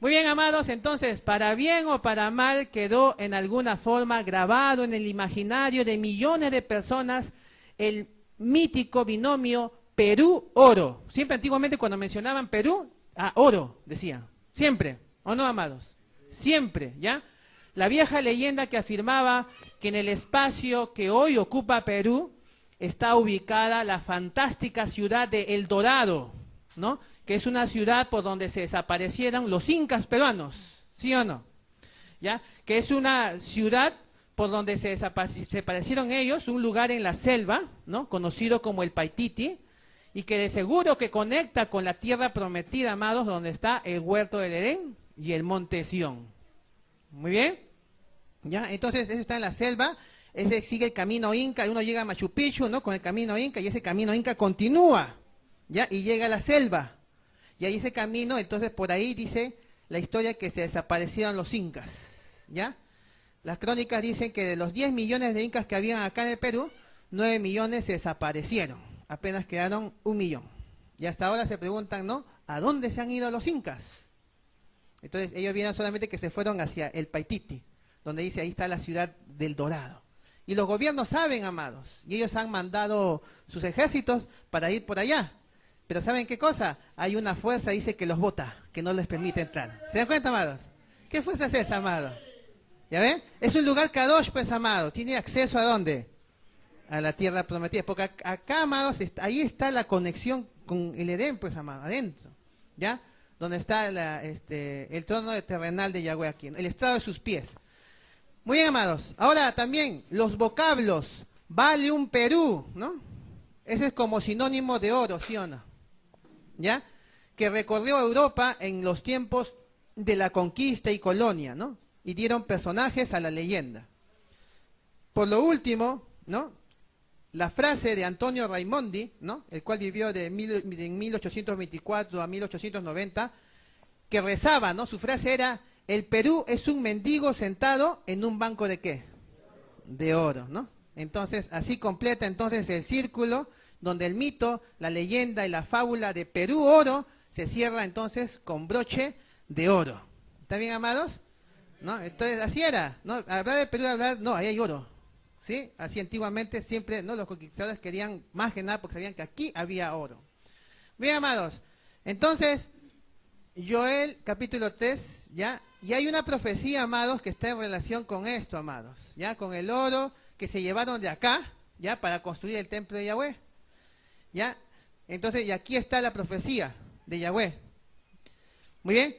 Muy bien, amados, entonces, para bien o para mal, quedó en alguna forma grabado en el imaginario de millones de personas el mítico binomio Perú-oro. Siempre antiguamente cuando mencionaban Perú, oro, decían. Siempre. ¿O no, amados? Siempre, ¿ya? La vieja leyenda que afirmaba que en el espacio que hoy ocupa Perú está ubicada la fantástica ciudad de El Dorado, ¿no? Que es una ciudad por donde se desaparecieron los incas peruanos, ¿sí o no? ¿Ya? Que es una ciudad por donde se desaparecieron ellos, un lugar en la selva, ¿no? Conocido como el Paititi, y que de seguro que conecta con la tierra prometida, amados, donde está el huerto del Edén y el monte Sión. Muy bien. ¿Ya? Entonces, eso está en la selva, ese sigue el camino inca, uno llega a Machu Picchu, ¿no? Con el camino inca, y ese camino inca continúa, ¿ya? Y llega a la selva, y ahí ese camino, entonces por ahí dice la historia que se desaparecieron los incas, ¿ya? Las crónicas dicen que de los 10 millones de incas que habían acá en el Perú, 9 millones se desaparecieron, apenas quedaron 1 millón. Y hasta ahora se preguntan, ¿no? ¿A dónde se han ido los incas? Entonces ellos vieron solamente que se fueron hacia el Paititi, donde dice ahí está la ciudad del Dorado. Y los gobiernos saben, amados, y ellos han mandado sus ejércitos para ir por allá. Pero ¿saben qué cosa? Hay una fuerza, dice, que los bota, que no les permite entrar. ¿Se dan cuenta, amados? ¿Qué fuerza es esa, amado? ¿Ya ven? Es un lugar kadosh, pues, amado. ¿Tiene acceso a dónde? A la tierra prometida. Porque acá, amados, ahí está la conexión con el Edén, pues, amado, adentro. ¿Ya? Donde está el trono terrenal de Yahweh aquí, el estrado de sus pies. Muy bien, amados. Ahora también, los vocablos, vale un Perú, ¿no? Ese es como sinónimo de oro, ¿sí o no? ¿Ya? Que recorrió Europa en los tiempos de la conquista y colonia, ¿no? Y dieron personajes a la leyenda. Por lo último, ¿no? La frase de Antonio Raimondi, ¿no? El cual vivió de 1824 a 1890, que rezaba, ¿no? Su frase era: el Perú es un mendigo sentado en un banco de ¿qué? De oro, ¿no? Entonces, así completa entonces el círculo donde el mito, la leyenda y la fábula de Perú oro se cierra entonces con broche de oro. ¿Está bien, amados? ¿No? Entonces, así era, ¿no? Hablar de Perú, no, ahí hay oro. ¿Sí? Así antiguamente siempre, ¿no? Los conquistadores querían más que nada porque sabían que aquí había oro. Bien, amados. Entonces, Joel capítulo 3, ¿ya? Y hay una profecía, amados, que está en relación con esto, amados, ¿ya? Con el oro que se llevaron de acá, ¿ya? Para construir el templo de Yahweh, ¿ya? Entonces, y aquí está la profecía de Yahweh. Muy bien.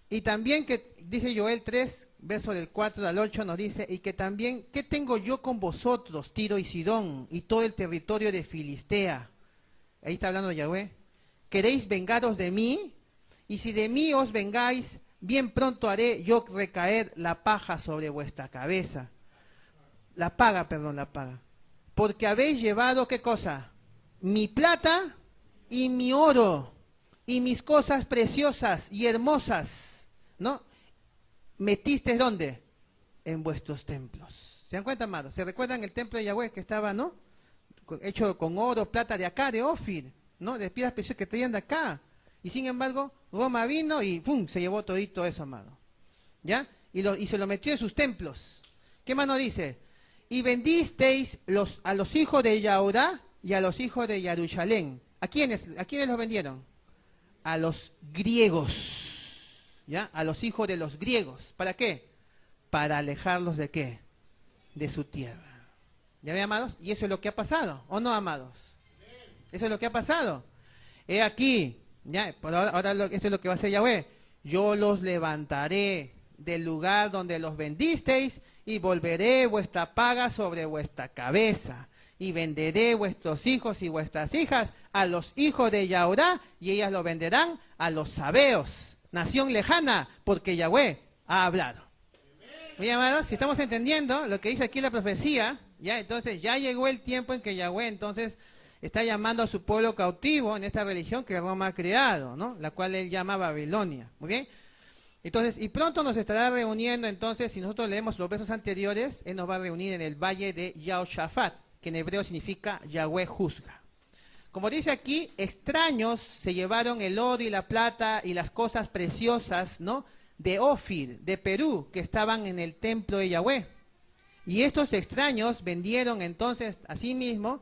Y también que dice Joel 3, verso del 4 al 8, nos dice, y que también, ¿qué tengo yo con vosotros, Tiro y Sidón, y todo el territorio de Filistea? Ahí está hablando Yahweh. ¿Queréis vengaros de mí? Y si de mí os vengáis, bien pronto haré yo recaer la paja sobre vuestra cabeza. La paga. Porque habéis llevado, ¿qué cosa? Mi plata y mi oro, y mis cosas preciosas y hermosas, ¿no? ¿Metisteis dónde? En vuestros templos. ¿Se dan cuenta, amados? ¿Se recuerdan el templo de Yahweh que estaba, ¿no? Hecho con oro, plata de acá, de Ofir, ¿no? De piedras preciosas que traían de acá. Y sin embargo, Roma vino y ¡pum! Se llevó todito eso, amado. ¿Ya? Y se lo metió en sus templos. ¿Qué más nos dice? Y vendisteis a los hijos de Yahudá y a los hijos de Jerusalén. ¿A quiénes los vendieron? A los griegos, ¿ya? A los hijos de los griegos. ¿Para qué? Para alejarlos de qué? De su tierra. ¿Ya ven, amados? Y eso es lo que ha pasado, ¿o no, amados? Eso es lo que ha pasado. He aquí, ya, por ahora esto es lo que va a hacer Yahweh. Yo los levantaré del lugar donde los vendisteis y volveré vuestra paga sobre vuestra cabeza. Y venderé vuestros hijos y vuestras hijas a los hijos de Yahorá, y ellas lo venderán a los sabeos, nación lejana, porque Yahweh ha hablado. Muy amados, si estamos entendiendo lo que dice aquí la profecía, ya entonces ya llegó el tiempo en que Yahweh entonces está llamando a su pueblo cautivo en esta religión que Roma ha creado, ¿no? La cual él llama Babilonia. Muy bien. Entonces, y pronto nos estará reuniendo, entonces, si nosotros leemos los versos anteriores, él nos va a reunir en el valle de Yahoshafat, que en hebreo significa Yahweh juzga. Como dice aquí, extraños se llevaron el oro y la plata y las cosas preciosas, ¿no? De Ofir, de Perú, que estaban en el templo de Yahweh. Y estos extraños vendieron entonces asimismo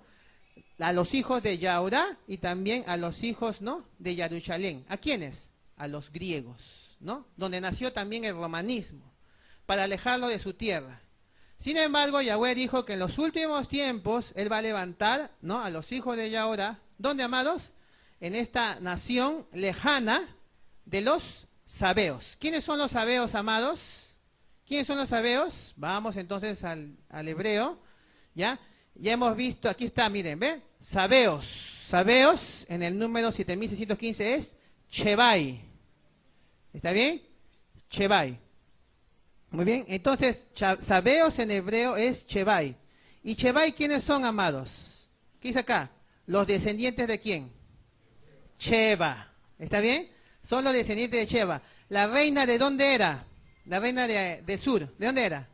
a los hijos de Yahorá y también a los hijos, ¿no? De Jerusalén. ¿A quiénes? A los griegos, ¿no? Donde nació también el romanismo, para alejarlo de su tierra. Sin embargo, Yahweh dijo que en los últimos tiempos él va a levantar, ¿no? A los hijos de Yahorá. ¿Dónde, amados? En esta nación lejana de los sabeos. ¿Quiénes son los sabeos, amados? ¿Quiénes son los sabeos? Vamos entonces al hebreo, ¿ya? Ya hemos visto, aquí está, miren, ¿ven? Sabeos. Sabeos en el número 7615 es Chebai. ¿Está bien? Chebai. Muy bien, entonces, sabeos en hebreo es Chebai. ¿Y Chebai quiénes son, amados? ¿Qué dice acá? ¿Los descendientes de quién? Cheba. ¿Está bien? Son los descendientes de Cheba. ¿La reina de dónde era? La reina de Sur. ¿De dónde era?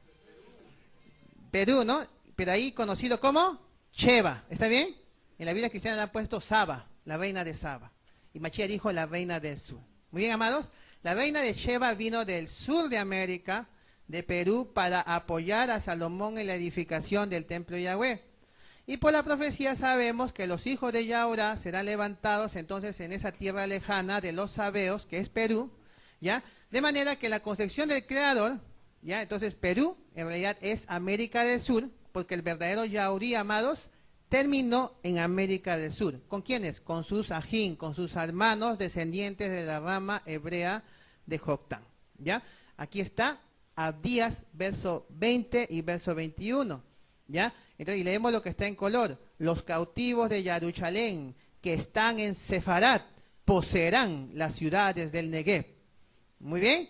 Perú, ¿no? Pero ahí conocido como Cheba. ¿Está bien? En la Biblia cristiana le han puesto Saba, la reina de Saba. Y Mashiach dijo la reina del sur. Muy bien, amados. La reina de Cheba vino del sur de América, de Perú, para apoyar a Salomón en la edificación del templo de Yahweh. Y por la profecía sabemos que los hijos de Yahorá serán levantados entonces en esa tierra lejana de los sabeos, que es Perú, ¿ya? De manera que la concepción del Creador, ¿ya? Entonces Perú en realidad es América del Sur, porque el verdadero Yahurí, amados, terminó en América del Sur. ¿Con quiénes? Con sus ajín, con sus hermanos descendientes de la rama hebrea de Joctán, ¿ya? Aquí está Abdías, verso 20 y verso 21, ¿ya? Entonces, y leemos lo que está en color. Los cautivos de Jerusalén que están en Sefarat poseerán las ciudades del Negev. Muy bien.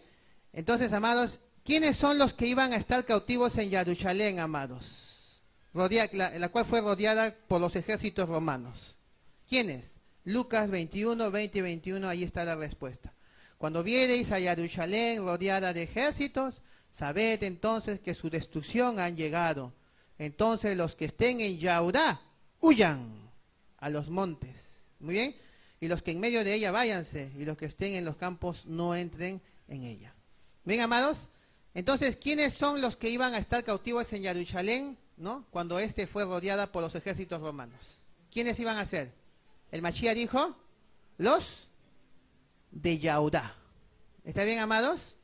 Entonces, amados, ¿quiénes son los que iban a estar cautivos en Jerusalén, amados? La cual fue rodeada por los ejércitos romanos. ¿Quiénes? Lucas 21, 20 y 21, ahí está la respuesta. Cuando viereis a Jerusalén rodeada de ejércitos, sabed entonces que su destrucción ha llegado. Entonces los que estén en Yahudá, huyan a los montes. Muy bien. Y los que en medio de ella váyanse, y los que estén en los campos no entren en ella. Bien, amados. Entonces, ¿quiénes son los que iban a estar cautivos en Jerusalén, ¿no? Cuando éste fue rodeada por los ejércitos romanos? ¿Quiénes iban a ser? El Mashiach dijo, los de Yahudá. ¿Está bien, amados?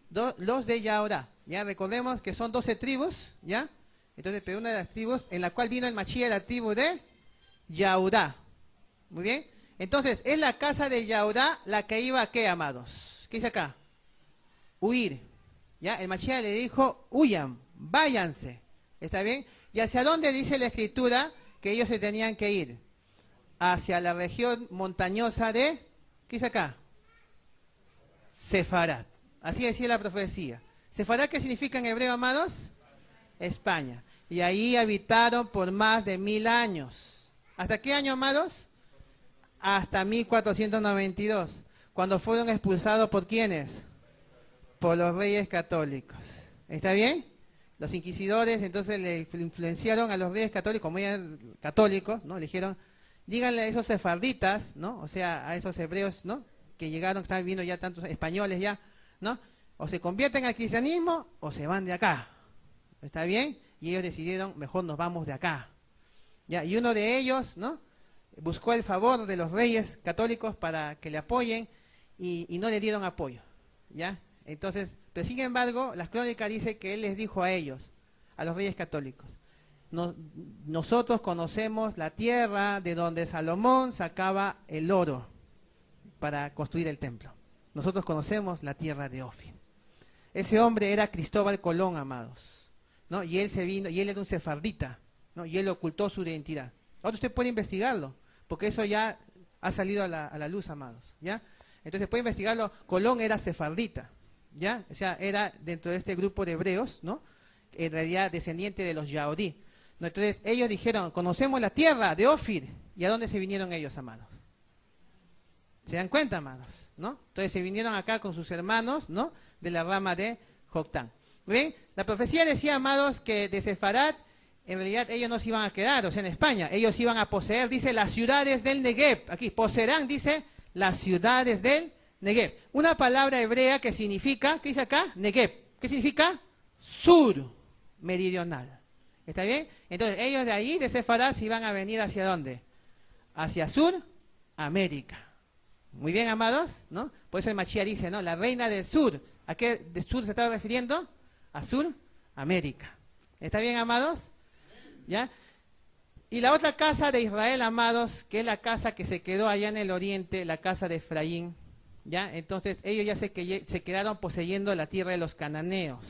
Los de Yahudá. Ya recordemos que son 12 tribus, ¿ya? Entonces, pero una de las tribus en la cual vino el Mashiach, la tribu de Yahudá. Muy bien. Entonces, es la casa de Yahudá la que iba a ¿qué, amados? ¿Qué dice acá? Huir. ¿Ya? El Mashiach le dijo, huyan, váyanse. ¿Está bien? ¿Y hacia dónde dice la escritura que ellos se tenían que ir? Hacia la región montañosa de, ¿qué dice acá? Sefarat. Así decía la profecía. ¿Sefarat qué significa en hebreo, amados? España. Y ahí habitaron por más de 1000 años. ¿Hasta qué año, amados? Hasta 1492. Cuando fueron expulsados ¿por quiénes? Por los reyes católicos. ¿Está bien? Los inquisidores entonces le influenciaron a los reyes católicos, como eran católicos, ¿no? Le dijeron, díganle a esos sefarditas, ¿no? O sea, a esos hebreos, ¿no? Que llegaron, que estaban viendo ya tantos españoles ya, ¿no? O se convierten al cristianismo o se van de acá. ¿Está bien? Y ellos decidieron, mejor nos vamos de acá. ¿Ya? Y uno de ellos, ¿no? buscó el favor de los reyes católicos para que le apoyen y no le dieron apoyo, ¿ya? Entonces, pero sin embargo, las crónicas dicen que él les dijo a ellos, a los reyes católicos, nosotros conocemos la tierra de donde Salomón sacaba el oro para construir el templo. Nosotros conocemos la tierra de Ofir. Ese hombre era Cristóbal Colón, amados, ¿no? Y él se vino, y él era un sefardita, ¿no? Y él ocultó su identidad. Ahora usted puede investigarlo, porque eso ya ha salido a la luz, amados, ¿ya? Entonces puede investigarlo. Colón era sefardita, ¿ya? O sea, era dentro de este grupo de hebreos, ¿no? En realidad descendiente de los Yaodí, ¿no? Entonces ellos dijeron, conocemos la tierra de Ofir. ¿Y a dónde se vinieron ellos, amados? ¿Se dan cuenta, amados? ¿No? Entonces se vinieron acá con sus hermanos, ¿no? De la rama de Joctán. ¿Ven? La profecía decía, amados, que de Sefarat, en realidad ellos no se iban a quedar, o sea, en España, ellos iban a poseer, dice, las ciudades del Negev. Aquí, poseerán, dice, las ciudades del Negev. Una palabra hebrea que significa, ¿qué dice acá? Negev. ¿Qué significa? Sur, meridional. ¿Está bien? Entonces, ellos de ahí, de Sefarat, se iban a venir ¿hacia dónde? Hacia Sur, América. Muy bien, amados, ¿no? Por eso el Mashiach dice, ¿no? La reina del sur. ¿A qué de sur se estaba refiriendo? A Sur, América. ¿Está bien, amados? ¿Ya? Y la otra casa de Israel, amados, que es la casa que se quedó allá en el oriente, la casa de Efraín, ¿ya? Entonces, ellos ya se quedaron poseyendo la tierra de los cananeos,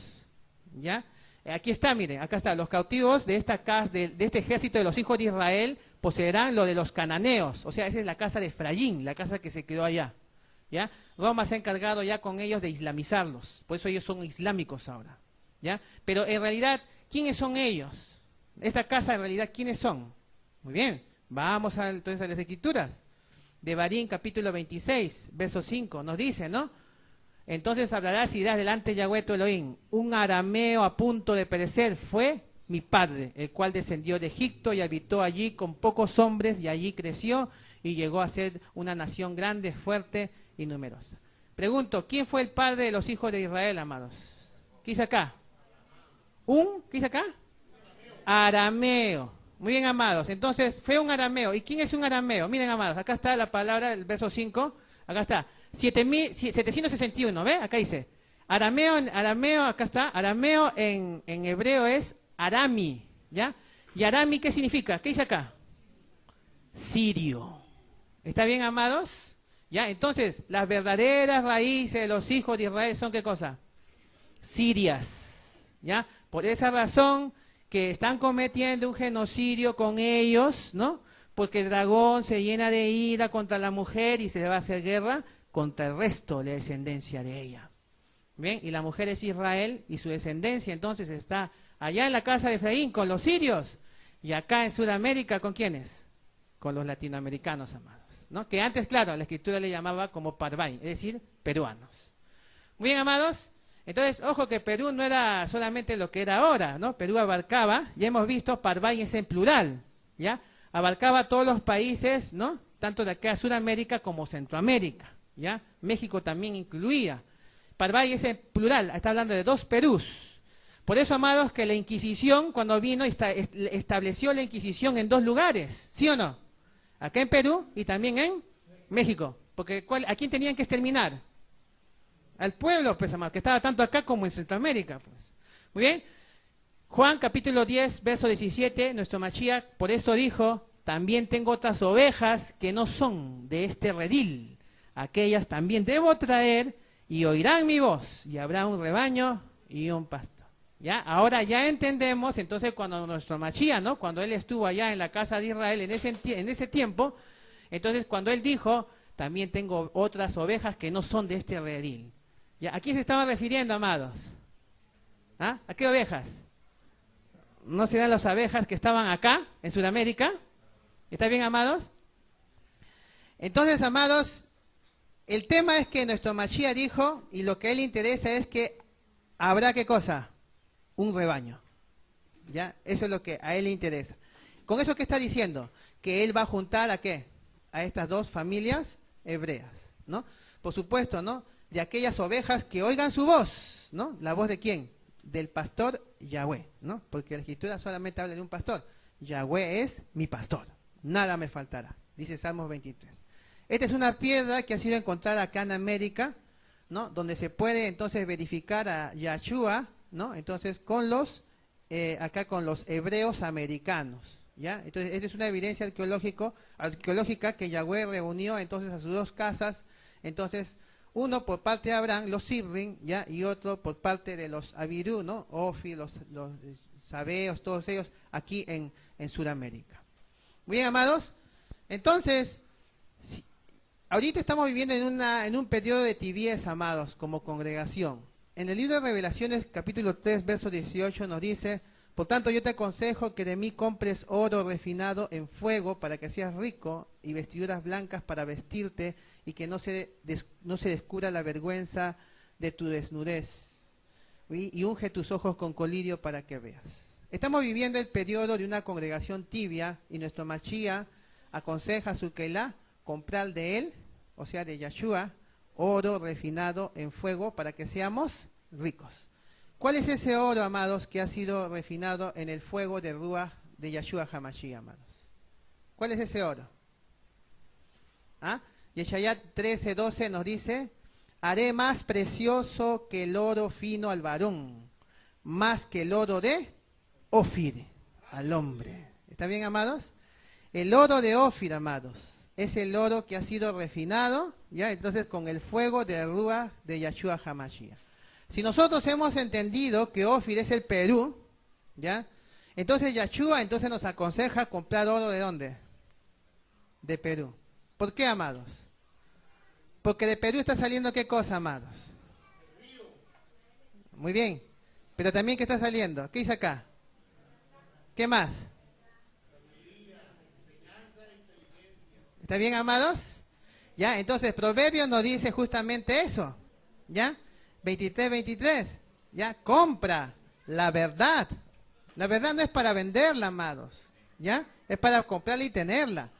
¿ya? Aquí está, miren, acá está, los cautivos de esta casa, de este ejército de los hijos de Israel, poseerán lo de los cananeos, o sea, esa es la casa de Efraín, la casa que se quedó allá, ¿ya? Roma se ha encargado ya con ellos de islamizarlos, por eso ellos son islámicos ahora, ¿ya? Pero en realidad, ¿quiénes son ellos? Esta casa en realidad, ¿quiénes son? Muy bien, vamos entonces a las escrituras. Devarim capítulo 26, verso 5, nos dice, ¿no? Entonces hablarás y dirás delante de Yahweh tu Elohim, un arameo a punto de perecer fue mi padre, el cual descendió de Egipto y habitó allí con pocos hombres y allí creció y llegó a ser una nación grande, fuerte y numerosa. Pregunto, ¿quién fue el padre de los hijos de Israel, amados? ¿Qué dice acá? ¿Qué dice acá? Arameo. Muy bien, amados. Entonces, fue un arameo. ¿Y quién es un arameo? Miren, amados, acá está la palabra, el verso 5. Acá está. 761, ¿ve? Acá dice. Arameo, acá está. Arameo en hebreo es Arami, ¿ya? ¿Y Arami qué significa? ¿Qué dice acá? Sirio. ¿Está bien, amados? ¿Ya? Entonces, las verdaderas raíces de los hijos de Israel son ¿qué cosa? Sirias, ¿ya? Por esa razón que están cometiendo un genocidio con ellos, ¿no? Porque el dragón se llena de ira contra la mujer y se va a hacer guerra contra el resto de la descendencia de ella. ¿Bien? Y la mujer es Israel y su descendencia entonces está allá en la casa de Efraín con los sirios y acá en Sudamérica ¿con quiénes? Con los latinoamericanos, amados, ¿no? Que antes, claro, la escritura le llamaba como parvay, es decir, peruanos. Muy bien, amados. Entonces, ojo que Perú no era solamente lo que era ahora, ¿no? Perú abarcaba, ya hemos visto, parvay es en plural, ¿ya? Abarcaba todos los países, ¿no? Tanto de acá a Sudamérica como Centroamérica, ¿ya? México también incluía. Parvay es en plural, está hablando de dos Perús. Por eso, amados, que la Inquisición, cuando vino, estableció la Inquisición en dos lugares, ¿sí o no? Acá en Perú y también en México. Porque ¿a quién tenían que exterminar? Al pueblo, pues, amado, que estaba tanto acá como en Centroamérica, pues. Muy bien. Juan, capítulo 10, verso 17, nuestro Mashiach, por esto dijo, también tengo otras ovejas que no son de este redil. Aquellas también debo traer y oirán mi voz, y habrá un rebaño y un pasto. ¿Ya? Ahora ya entendemos, entonces, cuando nuestro Mashiach, ¿no? Cuando él estuvo allá en la casa de Israel en ese tiempo, entonces cuando él dijo, también tengo otras ovejas que no son de este redil. ¿Ya? ¿A quién se estaba refiriendo, amados? ¿Ah? ¿A qué ovejas? ¿No serán las abejas que estaban acá, en Sudamérica? ¿Está bien, amados? Entonces, amados, el tema es que nuestro Mashiach dijo, y lo que a él le interesa es que habrá, ¿qué cosa? Un rebaño. ¿Ya? Eso es lo que a él le interesa. ¿Con eso qué está diciendo? Que él va a juntar ¿a qué? A estas dos familias hebreas, ¿no? Por supuesto, ¿no? De aquellas ovejas que oigan su voz, ¿no? ¿La voz de quién? Del pastor Yahweh, ¿no? Porque la escritura solamente habla de un pastor. Yahweh es mi pastor, nada me faltará, dice Salmos 23. Esta es una piedra que ha sido encontrada acá en América, ¿no? Donde se puede entonces verificar a Yahshua, ¿no? Entonces con los hebreos americanos, ¿ya? Entonces esta es una evidencia arqueológica que Yahweh reunió entonces a sus dos casas, entonces uno por parte de Abraham, los Sibrim, ¿ya? Y otro por parte de los Abirú, ¿no? Ofi, los Sabeos, todos ellos aquí en Sudamérica. Bien, amados, entonces ahorita estamos viviendo en un periodo de tibieza, amados, como congregación. En el libro de Revelaciones, capítulo 3, verso 18, nos dice: por tanto, yo te aconsejo que de mí compres oro refinado en fuego para que seas rico, y vestiduras blancas para vestirte, y que no se descubra la vergüenza de tu desnudez. Y unge tus ojos con colirio para que veas. Estamos viviendo el periodo de una congregación tibia, y nuestro Mashiach aconseja a su Keilah comprar de él, o sea, de Yahshua, oro refinado en fuego para que seamos ricos. ¿Cuál es ese oro, amados, que ha sido refinado en el fuego de Ruach de Yahshua HaMashiach, amados? ¿Cuál es ese oro? Yeshayat 13:12 nos dice: haré más precioso que el oro fino al varón, más que el oro de Ofir al hombre. ¿Está bien, amados? El oro de Ofir, amados, es el oro que ha sido refinado, ¿ya? Entonces con el fuego de Ruach de Yahshua HaMashiach. Si nosotros hemos entendido que Ofir es el Perú, ¿ya? Entonces Yahshua entonces nos aconseja comprar oro ¿de dónde? De Perú. ¿Por qué, amados? Porque de Perú está saliendo ¿qué cosa, amados? Muy bien. Pero también ¿qué está saliendo? ¿Qué dice acá? ¿Qué más? ¿Está bien, amados? ¿Ya? Entonces Proverbios nos dice justamente eso, ¿ya? 23, ¿ya? Compra la verdad. La verdad no es para venderla, amados, ¿ya? Es para comprarla y tenerla.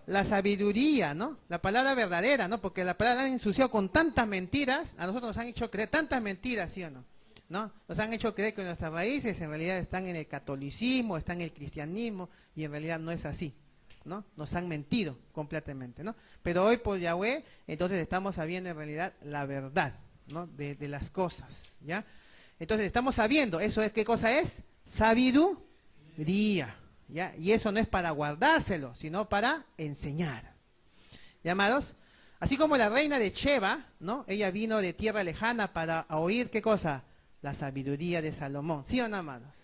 La sabiduría, ¿no? La palabra verdadera, ¿no? Porque la palabra la han ensuciado con tantas mentiras, a nosotros nos han hecho creer tantas mentiras, ¿sí o no? ¿No? Nos han hecho creer que nuestras raíces en realidad están en el catolicismo, están en el cristianismo, y en realidad no es así, ¿no? Nos han mentido completamente, ¿no? Pero hoy por Yahweh, entonces estamos sabiendo en realidad la verdad, ¿no? De las cosas, ¿ya? Entonces estamos sabiendo, ¿eso es qué cosa es? Sabiduría, ¿ya? Y eso no es para guardárselo, sino para enseñar. ¿Ya, amados? Así como la reina de Sheba, ¿no? Ella vino de tierra lejana para oír, ¿qué cosa? La sabiduría de Salomón. ¿Sí o no, amados?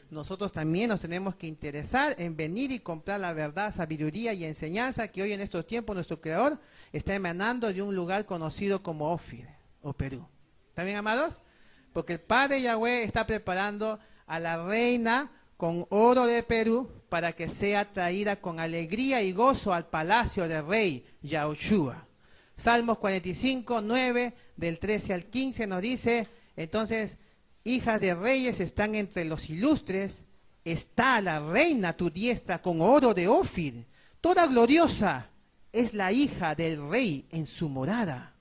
Nosotros también nos tenemos que interesar en venir y comprar la verdad, sabiduría y enseñanza que hoy en estos tiempos nuestro Creador está emanando de un lugar conocido como Ofir o Perú. ¿Está bien, amados? Porque el Padre Yahweh está preparando a la reina con oro de Perú para que sea traída con alegría y gozo al palacio del rey Yahushua. Salmos 45, 9, del 13 al 15 nos dice, entonces, hijas de reyes están entre los ilustres, está la reina tu diestra con oro de Ofir, toda gloriosa es la hija del rey en su morada.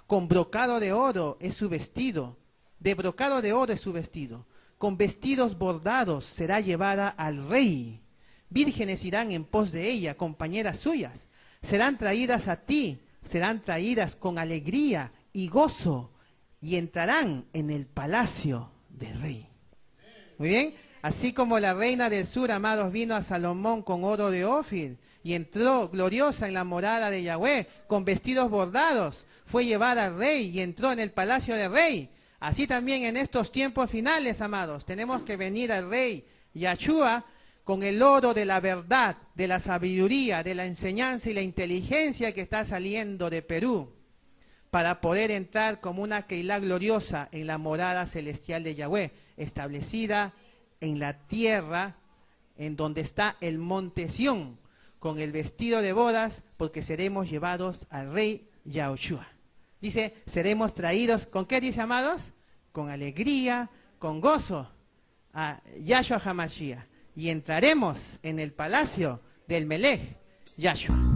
Con brocado de oro es su vestido, de brocado de oro es su vestido, con vestidos bordados será llevada al rey. Vírgenes irán en pos de ella, compañeras suyas, serán traídas a ti, serán traídas con alegría y gozo, y entrarán en el palacio del rey. Muy bien, así como la reina del sur, amados, vino a Salomón con oro de Ofir, y entró gloriosa en la morada de Yahweh, con vestidos bordados, fue llevada al rey y entró en el palacio del rey. Así también en estos tiempos finales, amados, tenemos que venir al rey Yahshua con el oro de la verdad, de la sabiduría, de la enseñanza y la inteligencia que está saliendo de Perú, para poder entrar como una Keilah gloriosa en la morada celestial de Yahweh, establecida en la tierra, en donde está el monte Sión, con el vestido de bodas, porque seremos llevados al rey Yahushua. Dice, seremos traídos, ¿con qué dice, amados? Con alegría, con gozo, a Yahshua HaMashiach, y entraremos en el palacio del Melech Yahshua.